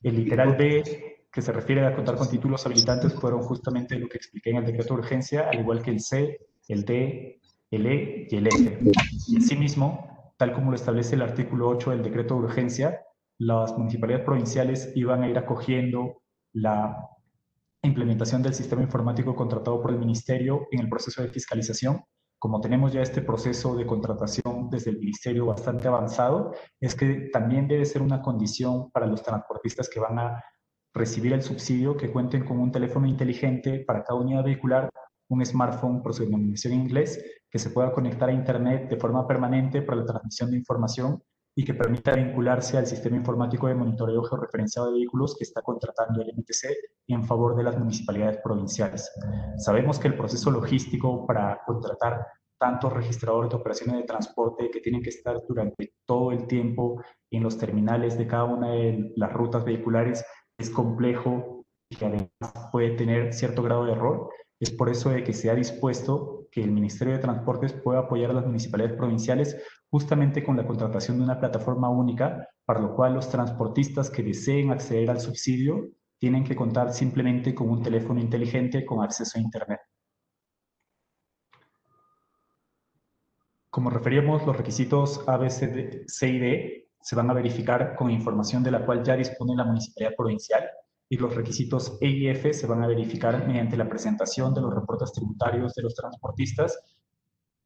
Speaker 4: El literal B, que se refiere a contar con títulos habilitantes, fueron justamente lo que expliqué en el decreto de urgencia, al igual que el C, el D, el E y el F. Y asimismo, tal como lo establece el artículo 8 del decreto de urgencia, las municipalidades provinciales iban a ir acogiendo la implementación del sistema informático contratado por el Ministerio en el proceso de fiscalización. Como tenemos ya este proceso de contratación desde el Ministerio bastante avanzado, es que también debe ser una condición para los transportistas que van a recibir el subsidio que cuenten con un teléfono inteligente para cada unidad vehicular, un smartphone por su denominación en inglés, que se pueda conectar a Internet de forma permanente para la transmisión de información y que permita vincularse al sistema informático de monitoreo georreferenciado de vehículos que está contratando el MTC en favor de las municipalidades provinciales. Sabemos que el proceso logístico para contratar tantos registradores de operaciones de transporte que tienen que estar durante todo el tiempo en los terminales de cada una de las rutas vehiculares es complejo y que además puede tener cierto grado de error. Es por eso de que se ha dispuesto que el Ministerio de Transportes pueda apoyar a las municipalidades provinciales justamente con la contratación de una plataforma única, para lo cual los transportistas que deseen acceder al subsidio tienen que contar simplemente con un teléfono inteligente con acceso a Internet. Como referíamos, los requisitos A, B, C y D se van a verificar con información de la cual ya dispone la municipalidad provincial, y los requisitos E y F se van a verificar mediante la presentación de los reportes tributarios de los transportistas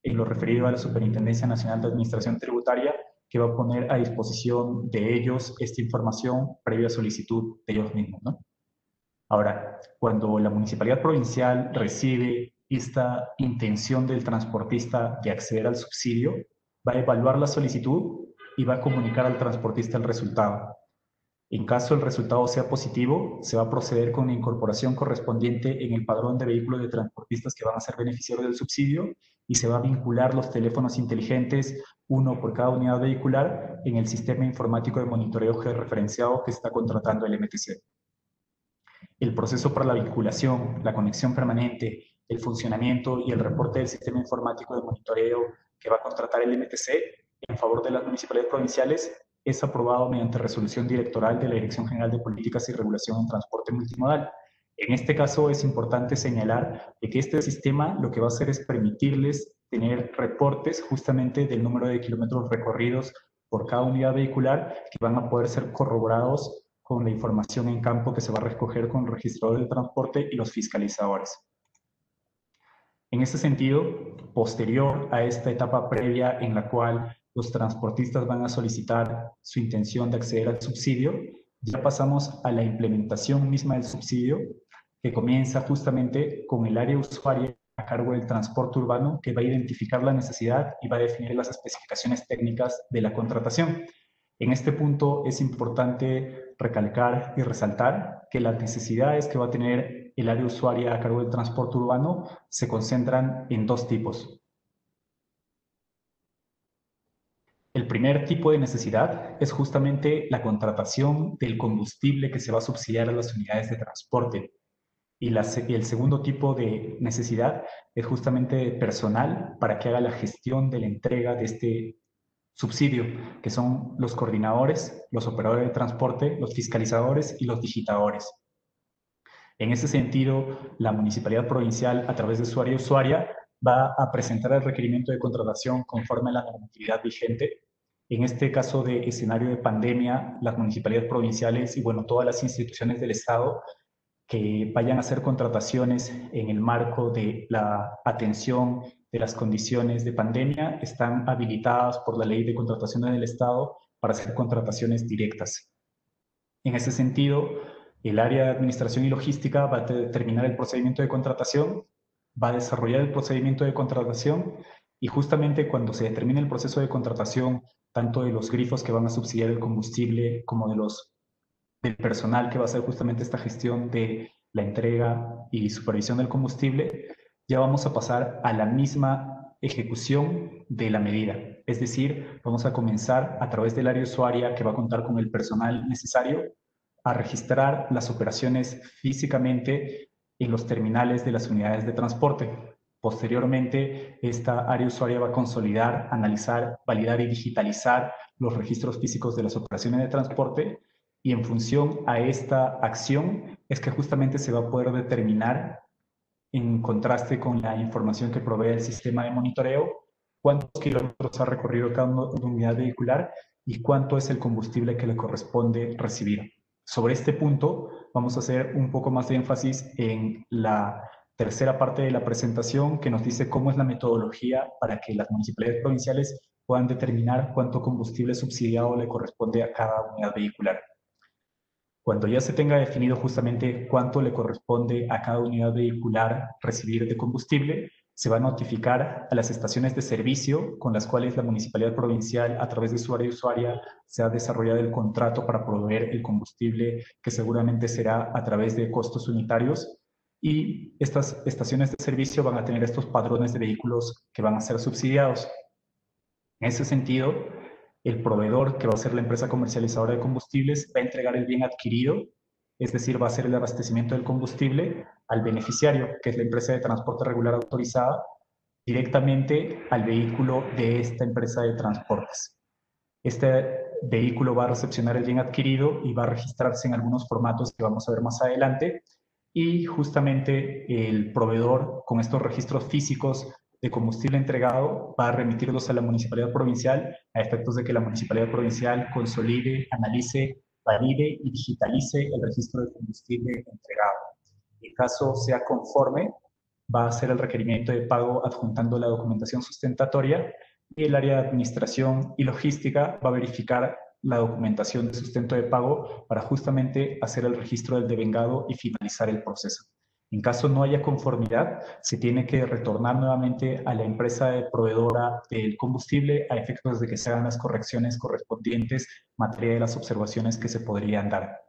Speaker 4: en lo referido a la Superintendencia Nacional de Administración Tributaria, que va a poner a disposición de ellos esta información previa solicitud de ellos mismos, ¿no? Ahora, cuando la municipalidad provincial recibe esta intención del transportista de acceder al subsidio, va a evaluar la solicitud y va a comunicar al transportista el resultado. En caso el resultado sea positivo, se va a proceder con la incorporación correspondiente en el padrón de vehículos de transportistas que van a ser beneficiarios del subsidio y se va a vincular los teléfonos inteligentes, uno por cada unidad vehicular, en el sistema informático de monitoreo georreferenciado que está contratando el MTC. El proceso para la vinculación, la conexión permanente, el funcionamiento y el reporte del sistema informático de monitoreo que va a contratar el MTC en favor de las municipalidades provinciales es aprobado mediante resolución directoral de la Dirección General de Políticas y Regulación en Transporte Multimodal. En este caso es importante señalar de que este sistema lo que va a hacer es permitirles tener reportes justamente del número de kilómetros recorridos por cada unidad vehicular que van a poder ser corroborados con la información en campo que se va a recoger con el registrador de transporte y los fiscalizadores. En ese sentido, posterior a esta etapa previa en la cual los transportistas van a solicitar su intención de acceder al subsidio, ya pasamos a la implementación misma del subsidio, que comienza justamente con el área usuaria a cargo del transporte urbano, que va a identificar la necesidad y va a definir las especificaciones técnicas de la contratación. En este punto es importante recalcar y resaltar que las necesidades que va a tener el área usuaria a cargo del transporte urbano se concentran en dos tipos. El primer tipo de necesidad es justamente la contratación del combustible que se va a subsidiar a las unidades de transporte. Y el segundo tipo de necesidad es justamente personal para que haga la gestión de la entrega de este subsidio, que son los coordinadores, los operadores de transporte, los fiscalizadores y los digitadores. En ese sentido, la Municipalidad Provincial, a través de su área usuaria, va a presentar el requerimiento de contratación conforme a la normatividad vigente. En este caso de escenario de pandemia, las municipalidades provinciales y, bueno, todas las instituciones del Estado que vayan a hacer contrataciones en el marco de la atención de las condiciones de pandemia están habilitadas por la Ley de Contrataciones del Estado para hacer contrataciones directas. En ese sentido, el área de administración y logística va a determinar el procedimiento de contratación, va a desarrollar el procedimiento de contratación y justamente cuando se determine el proceso de contratación, tanto de los grifos que van a subsidiar el combustible como del personal que va a hacer justamente esta gestión de la entrega y supervisión del combustible, ya vamos a pasar a la misma ejecución de la medida. Es decir, vamos a comenzar a través del área usuaria que va a contar con el personal necesario a registrar las operaciones físicamente en los terminales de las unidades de transporte. Posteriormente, esta área usuaria va a consolidar, analizar, validar y digitalizar los registros físicos de las operaciones de transporte y en función a esta acción es que justamente se va a poder determinar, en contraste con la información que provee el sistema de monitoreo, cuántos kilómetros ha recorrido cada unidad vehicular y cuánto es el combustible que le corresponde recibir. Sobre este punto vamos a hacer un poco más de énfasis en la tercera parte de la presentación que nos dice cómo es la metodología para que las municipalidades provinciales puedan determinar cuánto combustible subsidiado le corresponde a cada unidad vehicular. Cuando ya se tenga definido justamente cuánto le corresponde a cada unidad vehicular recibir de combustible, se va a notificar a las estaciones de servicio con las cuales la Municipalidad Provincial, a través de su área usuaria, se ha desarrollado el contrato para proveer el combustible, que seguramente será a través de costos unitarios. Y estas estaciones de servicio van a tener estos padrones de vehículos que van a ser subsidiados. En ese sentido, el proveedor, que va a ser la empresa comercializadora de combustibles, va a entregar el bien adquirido, es decir, va a hacer el abastecimiento del combustible al beneficiario, que es la empresa de transporte regular autorizada, directamente al vehículo de esta empresa de transportes. Este vehículo va a recepcionar el bien adquirido y va a registrarse en algunos formatos que vamos a ver más adelante, y justamente el proveedor, con estos registros físicos de combustible entregado, va a remitirlos a la Municipalidad Provincial a efectos de que la Municipalidad Provincial consolide, analice, valide y digitalice el registro de combustible entregado. En caso sea conforme, va a hacer el requerimiento de pago adjuntando la documentación sustentatoria y el área de administración y logística va a verificar la documentación de sustento de pago para justamente hacer el registro del devengado y finalizar el proceso. En caso no haya conformidad, se tiene que retornar nuevamente a la empresa proveedora del combustible a efectos de que se hagan las correcciones correspondientes en materia de las observaciones que se podrían dar.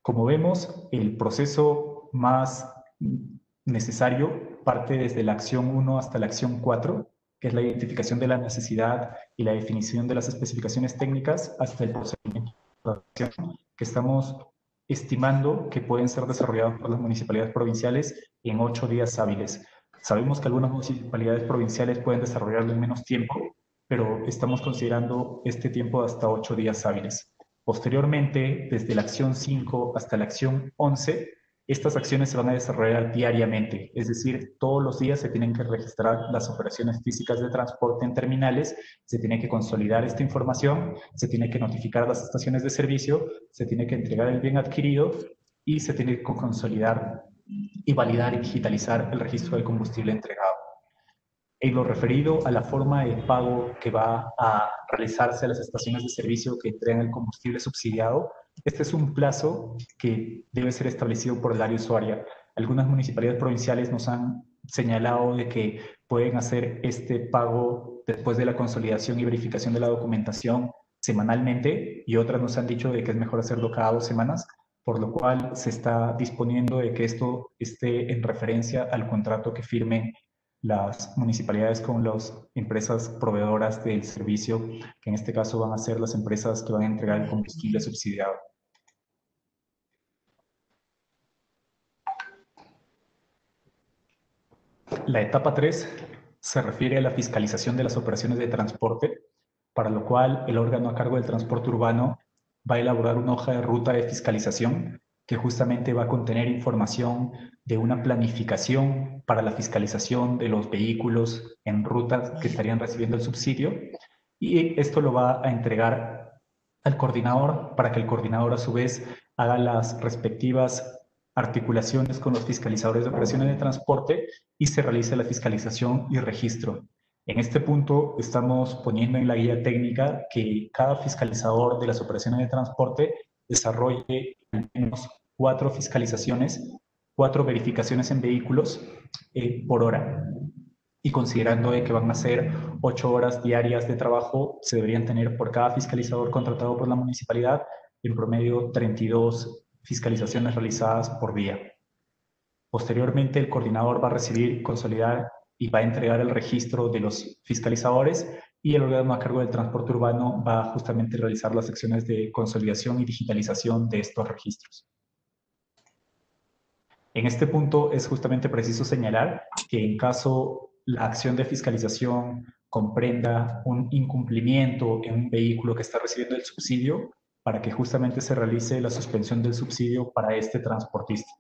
Speaker 4: Como vemos, el proceso más necesario parte desde la acción 1 hasta la acción 4, que es la identificación de la necesidad y la definición de las especificaciones técnicas, hasta el procedimiento de adaptación, que estamos estimando que pueden ser desarrollados por las municipalidades provinciales en 8 días hábiles. Sabemos que algunas municipalidades provinciales pueden desarrollarlo en menos tiempo, pero estamos considerando este tiempo de hasta 8 días hábiles. Posteriormente, desde la acción 5 hasta la acción 11, estas acciones se van a desarrollar diariamente, es decir, todos los días se tienen que registrar las operaciones físicas de transporte en terminales, se tiene que consolidar esta información, se tiene que notificar a las estaciones de servicio, se tiene que entregar el bien adquirido y se tiene que consolidar y validar y digitalizar el registro del combustible entregado. En lo referido a la forma de pago que va a realizarse a las estaciones de servicio que entregan el combustible subsidiado, este es un plazo que debe ser establecido por el área usuaria. Algunas municipalidades provinciales nos han señalado de que pueden hacer este pago después de la consolidación y verificación de la documentación semanalmente, y otras nos han dicho de que es mejor hacerlo cada 2 semanas, por lo cual se está disponiendo de que esto esté en referencia al contrato que firmen las municipalidades con las empresas proveedoras del servicio, que en este caso van a ser las empresas que van a entregar el combustible subsidiado. La etapa 3 se refiere a la fiscalización de las operaciones de transporte, para lo cual el órgano a cargo del transporte urbano va a elaborar una hoja de ruta de fiscalización que justamente va a contener información de una planificación para la fiscalización de los vehículos en rutas que estarían recibiendo el subsidio, y esto lo va a entregar al coordinador para que el coordinador a su vez haga las respectivas articulaciones con los fiscalizadores de operaciones de transporte y se realice la fiscalización y registro. En este punto estamos poniendo en la guía técnica que cada fiscalizador de las operaciones de transporte desarrolle al menos 4 fiscalizaciones, 4 verificaciones en vehículos por hora. Y considerando que van a ser 8 horas diarias de trabajo, se deberían tener por cada fiscalizador contratado por la municipalidad en promedio 32 fiscalizaciones realizadas por día. Posteriormente, el coordinador va a recibir, consolidar y va a entregar el registro de los fiscalizadores, y el órgano a cargo del transporte urbano va a justamente realizar las acciones de consolidación y digitalización de estos registros. En este punto es justamente preciso señalar que en caso la acción de fiscalización comprenda un incumplimiento en un vehículo que está recibiendo el subsidio, para que justamente se realice la suspensión del subsidio para este transportista.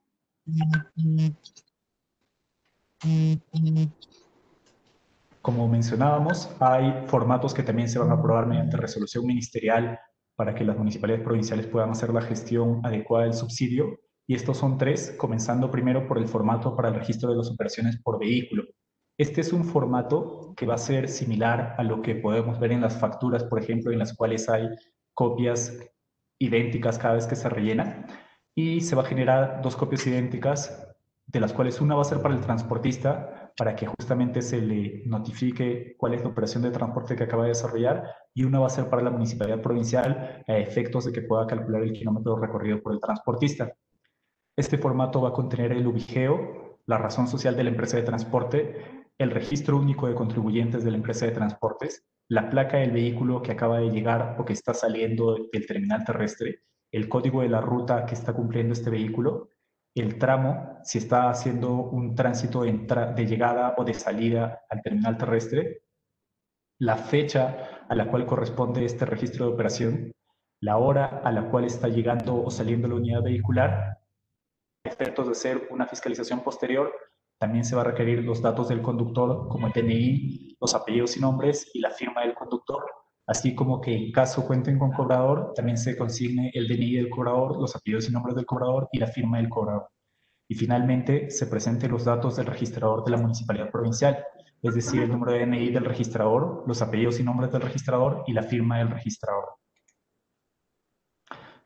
Speaker 4: Como mencionábamos, hay formatos que también se van a aprobar mediante resolución ministerial para que las municipalidades provinciales puedan hacer la gestión adecuada del subsidio, y estos son 3, comenzando primero por el formato para el registro de las operaciones por vehículo. Este es un formato que va a ser similar a lo que podemos ver en las facturas, por ejemplo, en las cuales hay copias idénticas cada vez que se rellenan, y se va a generar 2 copias idénticas, de las cuales una va a ser para el transportista, para que justamente se le notifique cuál es la operación de transporte que acaba de desarrollar, y una va a ser para la municipalidad provincial a efectos de que pueda calcular el kilómetro recorrido por el transportista. Este formato va a contener el ubigeo, la razón social de la empresa de transporte, el registro único de contribuyentes de la empresa de transportes, la placa del vehículo que acaba de llegar o que está saliendo del terminal terrestre, el código de la ruta que está cumpliendo este vehículo, el tramo, si está haciendo un tránsito de llegada o de salida al terminal terrestre, la fecha a la cual corresponde este registro de operación, la hora a la cual está llegando o saliendo la unidad vehicular. A efectos de hacer una fiscalización posterior, también se va a requerir los datos del conductor, como el DNI, los apellidos y nombres y la firma del conductor, así como que en caso cuenten con cobrador, también se consigne el DNI del cobrador, los apellidos y nombres del cobrador y la firma del cobrador. Y finalmente se presenten los datos del registrador de la municipalidad provincial, es decir, el número de DNI del registrador, los apellidos y nombres del registrador y la firma del registrador.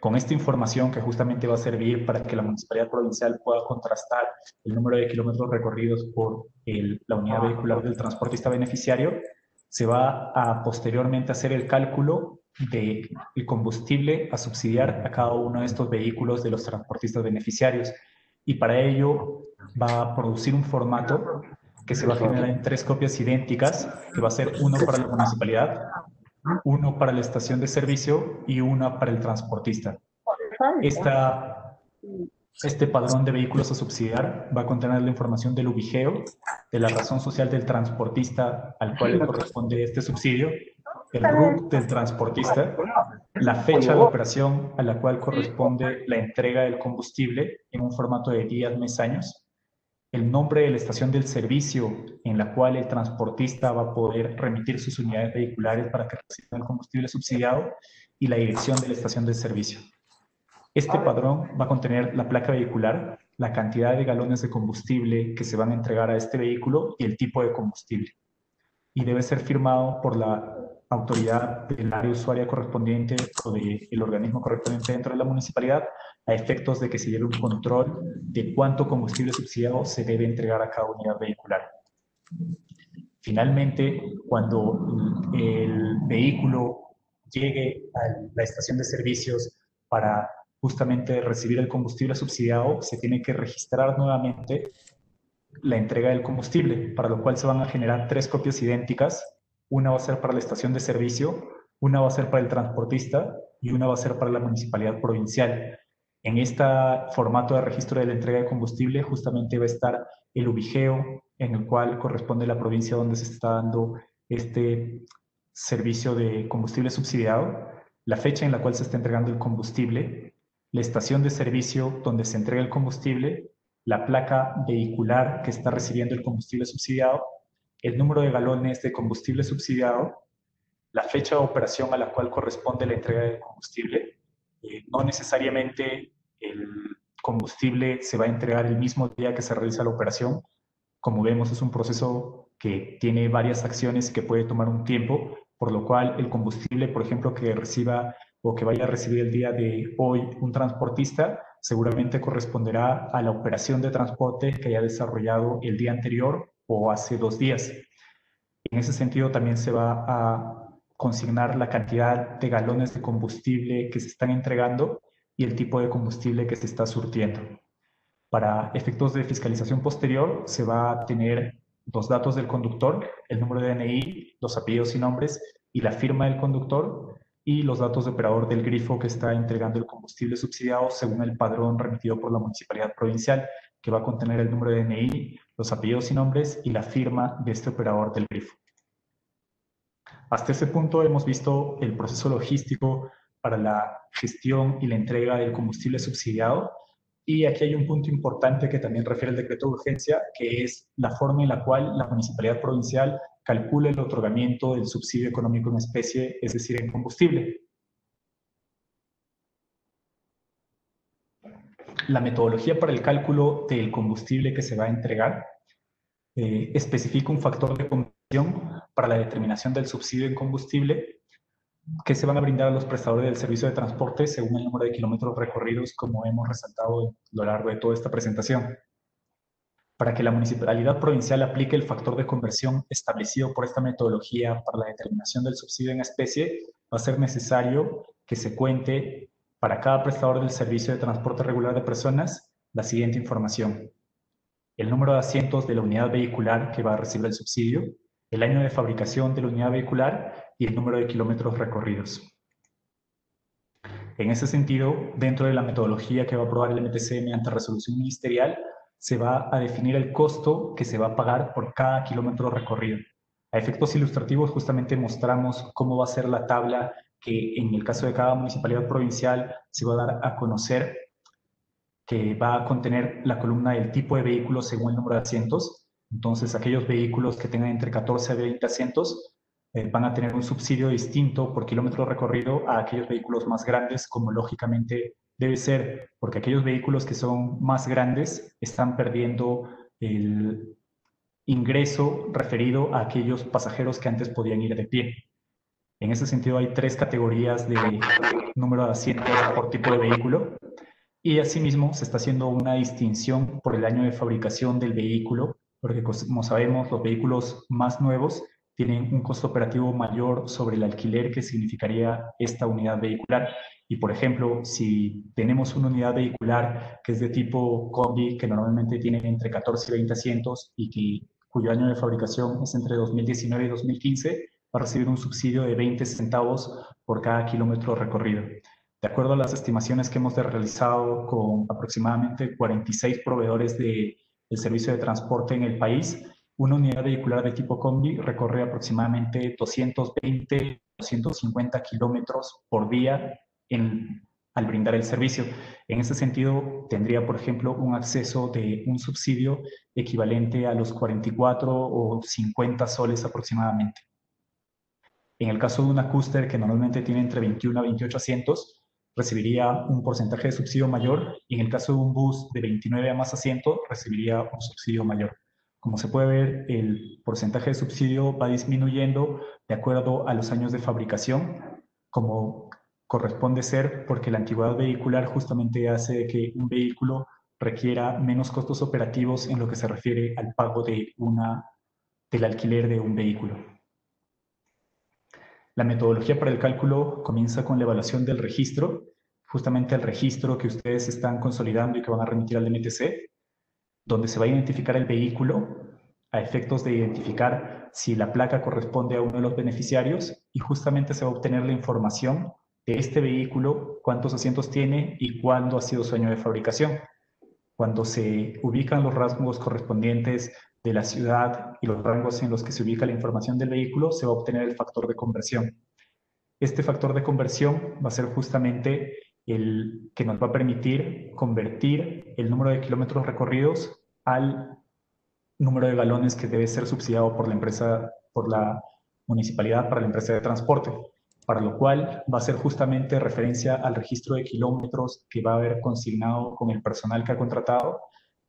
Speaker 4: Con esta información, que justamente va a servir para que la municipalidad provincial pueda contrastar el número de kilómetros recorridos por la unidad vehicular del transportista beneficiario, se va a posteriormente hacer el cálculo del combustible a subsidiar a cada uno de estos vehículos de los transportistas beneficiarios. Y para ello va a producir un formato que se va a generar en 3 copias idénticas, que va a ser uno para la municipalidad, uno para la estación de servicio y una para el transportista. Este padrón de vehículos a subsidiar va a contener la información del ubigeo, de la razón social del transportista al cual le corresponde este subsidio, el RUT del transportista, la fecha de operación a la cual corresponde la entrega del combustible en un formato de días, mes, años, el nombre de la estación del servicio en la cual el transportista va a poder remitir sus unidades vehiculares para que reciban el combustible subsidiado, y la dirección de la estación del servicio. Este padrón va a contener la placa vehicular, la cantidad de galones de combustible que se van a entregar a este vehículo y el tipo de combustible. y debe ser firmado por la autoridad del área usuaria correspondiente o del organismo correspondiente dentro de la municipalidad, a efectos de que se lleve un control de cuánto combustible subsidiado se debe entregar a cada unidad vehicular. Finalmente, cuando el vehículo llegue a la estación de servicios para justamente recibir el combustible subsidiado, se tiene que registrar nuevamente la entrega del combustible, para lo cual se van a generar 3 copias idénticas. Una va a ser para la estación de servicio, una va a ser para el transportista y una va a ser para la municipalidad provincial. En este formato de registro de la entrega de combustible justamente va a estar el ubigeo en el cual corresponde la provincia donde se está dando este servicio de combustible subsidiado, la fecha en la cual se está entregando el combustible, la estación de servicio donde se entrega el combustible, la placa vehicular que está recibiendo el combustible subsidiado, el número de galones de combustible subsidiado, la fecha de operación a la cual corresponde la entrega del combustible. No necesariamente el combustible se va a entregar el mismo día que se realiza la operación. Como vemos, es un proceso que tiene varias acciones y que puede tomar un tiempo, por lo cual el combustible, por ejemplo, que reciba o que vaya a recibir el día de hoy un transportista, seguramente corresponderá a la operación de transporte que haya desarrollado el día anterior o hace 2 días. En ese sentido, también se va a consignar la cantidad de galones de combustible que se están entregando y el tipo de combustible que se está surtiendo. Para efectos de fiscalización posterior, se va a tener los datos del conductor, el número de DNI, los apellidos y nombres y la firma del conductor, y los datos de operador del grifo que está entregando el combustible subsidiado según el padrón remitido por la municipalidad provincial, que va a contener el número de DNI, los apellidos y nombres y la firma de este operador del grifo. Hasta ese punto hemos visto el proceso logístico para la gestión y la entrega del combustible subsidiado. Y aquí hay un punto importante que también refiere el decreto de urgencia, que es la forma en la cual la municipalidad provincial calcula el otorgamiento del subsidio económico en especie, es decir, en combustible. La metodología para el cálculo del combustible que se va a entregar especifica un factor de conversión para la determinación del subsidio en combustible que se van a brindar a los prestadores del servicio de transporte según el número de kilómetros recorridos, como hemos resaltado a lo largo de toda esta presentación. Para que la municipalidad provincial aplique el factor de conversión establecido por esta metodología para la determinación del subsidio en especie, va a ser necesario que se cuente para cada prestador del servicio de transporte regular de personas la siguiente información: el número de asientos de la unidad vehicular que va a recibir el subsidio, el año de fabricación de la unidad vehicular y el número de kilómetros recorridos. En ese sentido, dentro de la metodología que va a aprobar el MTC mediante resolución ministerial, se va a definir el costo que se va a pagar por cada kilómetro recorrido. A efectos ilustrativos, justamente mostramos cómo va a ser la tabla que en el caso de cada municipalidad provincial se va a dar a conocer, que va a contener la columna del tipo de vehículo según el número de asientos. Entonces, aquellos vehículos que tengan entre 14 a 20 asientos van a tener un subsidio distinto por kilómetro recorrido a aquellos vehículos más grandes, como lógicamente debe ser, porque aquellos vehículos que son más grandes están perdiendo el ingreso referido a aquellos pasajeros que antes podían ir de pie. En ese sentido, hay 3 categorías de número de asientos por tipo de vehículo. Y asimismo se está haciendo una distinción por el año de fabricación del vehículo, porque como sabemos, los vehículos más nuevos tienen un costo operativo mayor sobre el alquiler que significaría esta unidad vehicular. Y por ejemplo, si tenemos una unidad vehicular que es de tipo combi, que normalmente tiene entre 14 y 20 asientos y cuyo año de fabricación es entre 2019 y 2015, va a recibir un subsidio de 20 centavos por cada kilómetro recorrido. De acuerdo a las estimaciones que hemos realizado con aproximadamente 46 proveedores del servicio de transporte en el país, una unidad vehicular de tipo combi recorre aproximadamente 220, 250 kilómetros por día al brindar el servicio. En ese sentido, tendría, por ejemplo, un acceso de un subsidio equivalente a los 44 o 50 soles aproximadamente. En el caso de una Custer, que normalmente tiene entre 21 a 28 asientos, recibiría un porcentaje de subsidio mayor, y en el caso de un bus de 29 a más asientos, recibiría un subsidio mayor. Como se puede ver, el porcentaje de subsidio va disminuyendo de acuerdo a los años de fabricación, como corresponde ser, porque la antigüedad vehicular justamente hace de que un vehículo requiera menos costos operativos en lo que se refiere al pago del alquiler de un vehículo. La metodología para el cálculo comienza con la evaluación del registro, justamente el registro que ustedes están consolidando y que van a remitir al MTC, donde se va a identificar el vehículo a efectos de identificar si la placa corresponde a uno de los beneficiarios, y justamente se va a obtener la información de este vehículo, cuántos asientos tiene y cuándo ha sido su año de fabricación. Cuando se ubican los rasgos correspondientes de la ciudad y los rangos en los que se ubica la información del vehículo, se va a obtener el factor de conversión. Este factor de conversión va a ser justamente el que nos va a permitir convertir el número de kilómetros recorridos al número de galones que debe ser subsidiado por la empresa, por la municipalidad para la empresa de transporte, para lo cual va a ser justamente referencia al registro de kilómetros que va a haber consignado con el personal que ha contratado,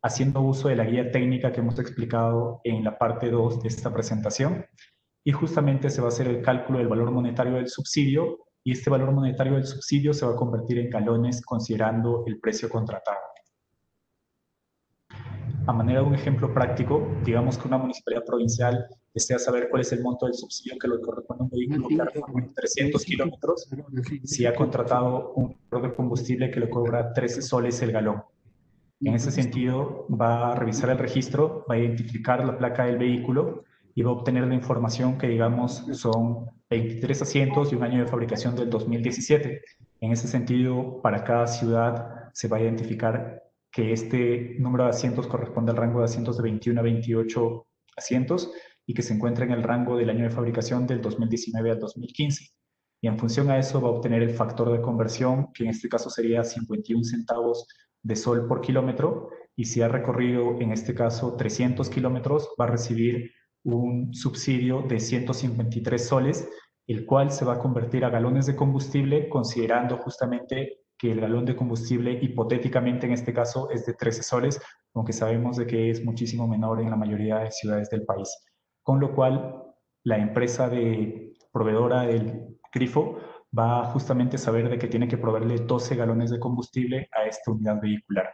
Speaker 4: haciendo uso de la guía técnica que hemos explicado en la parte 2 de esta presentación, y justamente se va a hacer el cálculo del valor monetario del subsidio, y este valor monetario del subsidio se va a convertir en galones considerando el precio contratado. A manera de un ejemplo práctico, digamos que una municipalidad provincial desea saber cuál es el monto del subsidio que le corresponde a un vehículo que ha recorrido 300 kilómetros si ha contratado un proveedor de combustible que le cobra 13 soles el galón. En ese sentido, va a revisar el registro, va a identificar la placa del vehículo y va a obtener la información que, digamos, son 23 asientos y un año de fabricación del 2017. En ese sentido, para cada ciudad se va a identificar que este número de asientos corresponde al rango de asientos de 21 a 28 asientos y que se encuentra en el rango del año de fabricación del 2019 al 2015. Y en función a eso va a obtener el factor de conversión, que en este caso sería 51 centavos de sol por kilómetro, y si ha recorrido en este caso 300 kilómetros va a recibir un subsidio de 153 soles, el cual se va a convertir a galones de combustible, considerando justamente que el galón de combustible hipotéticamente en este caso es de 13 soles, aunque sabemos de que es muchísimo menor en la mayoría de ciudades del país. Con lo cual, la empresa proveedora del grifo va a justamente saber de que tiene que proveerle 12 galones de combustible a esta unidad vehicular.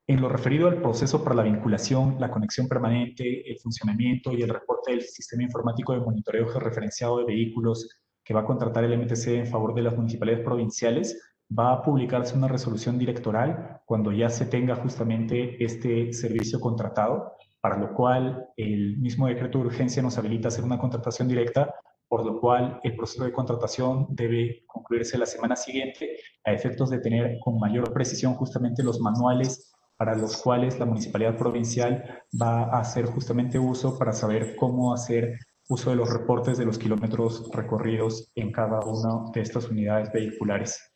Speaker 4: En lo referido al proceso para la vinculación, la conexión permanente, el funcionamiento y el reporte del sistema informático de monitoreo georreferenciado de vehículos que va a contratar el MTC en favor de las municipalidades provinciales, va a publicarse una resolución directoral cuando ya se tenga justamente este servicio contratado, para lo cual el mismo decreto de urgencia nos habilita a hacer una contratación directa, por lo cual el proceso de contratación debe concluirse la semana siguiente a efectos de tener con mayor precisión justamente los manuales para los cuales la municipalidad provincial va a hacer justamente uso para saber cómo hacer uso de los reportes de los kilómetros recorridos en cada una de estas unidades vehiculares.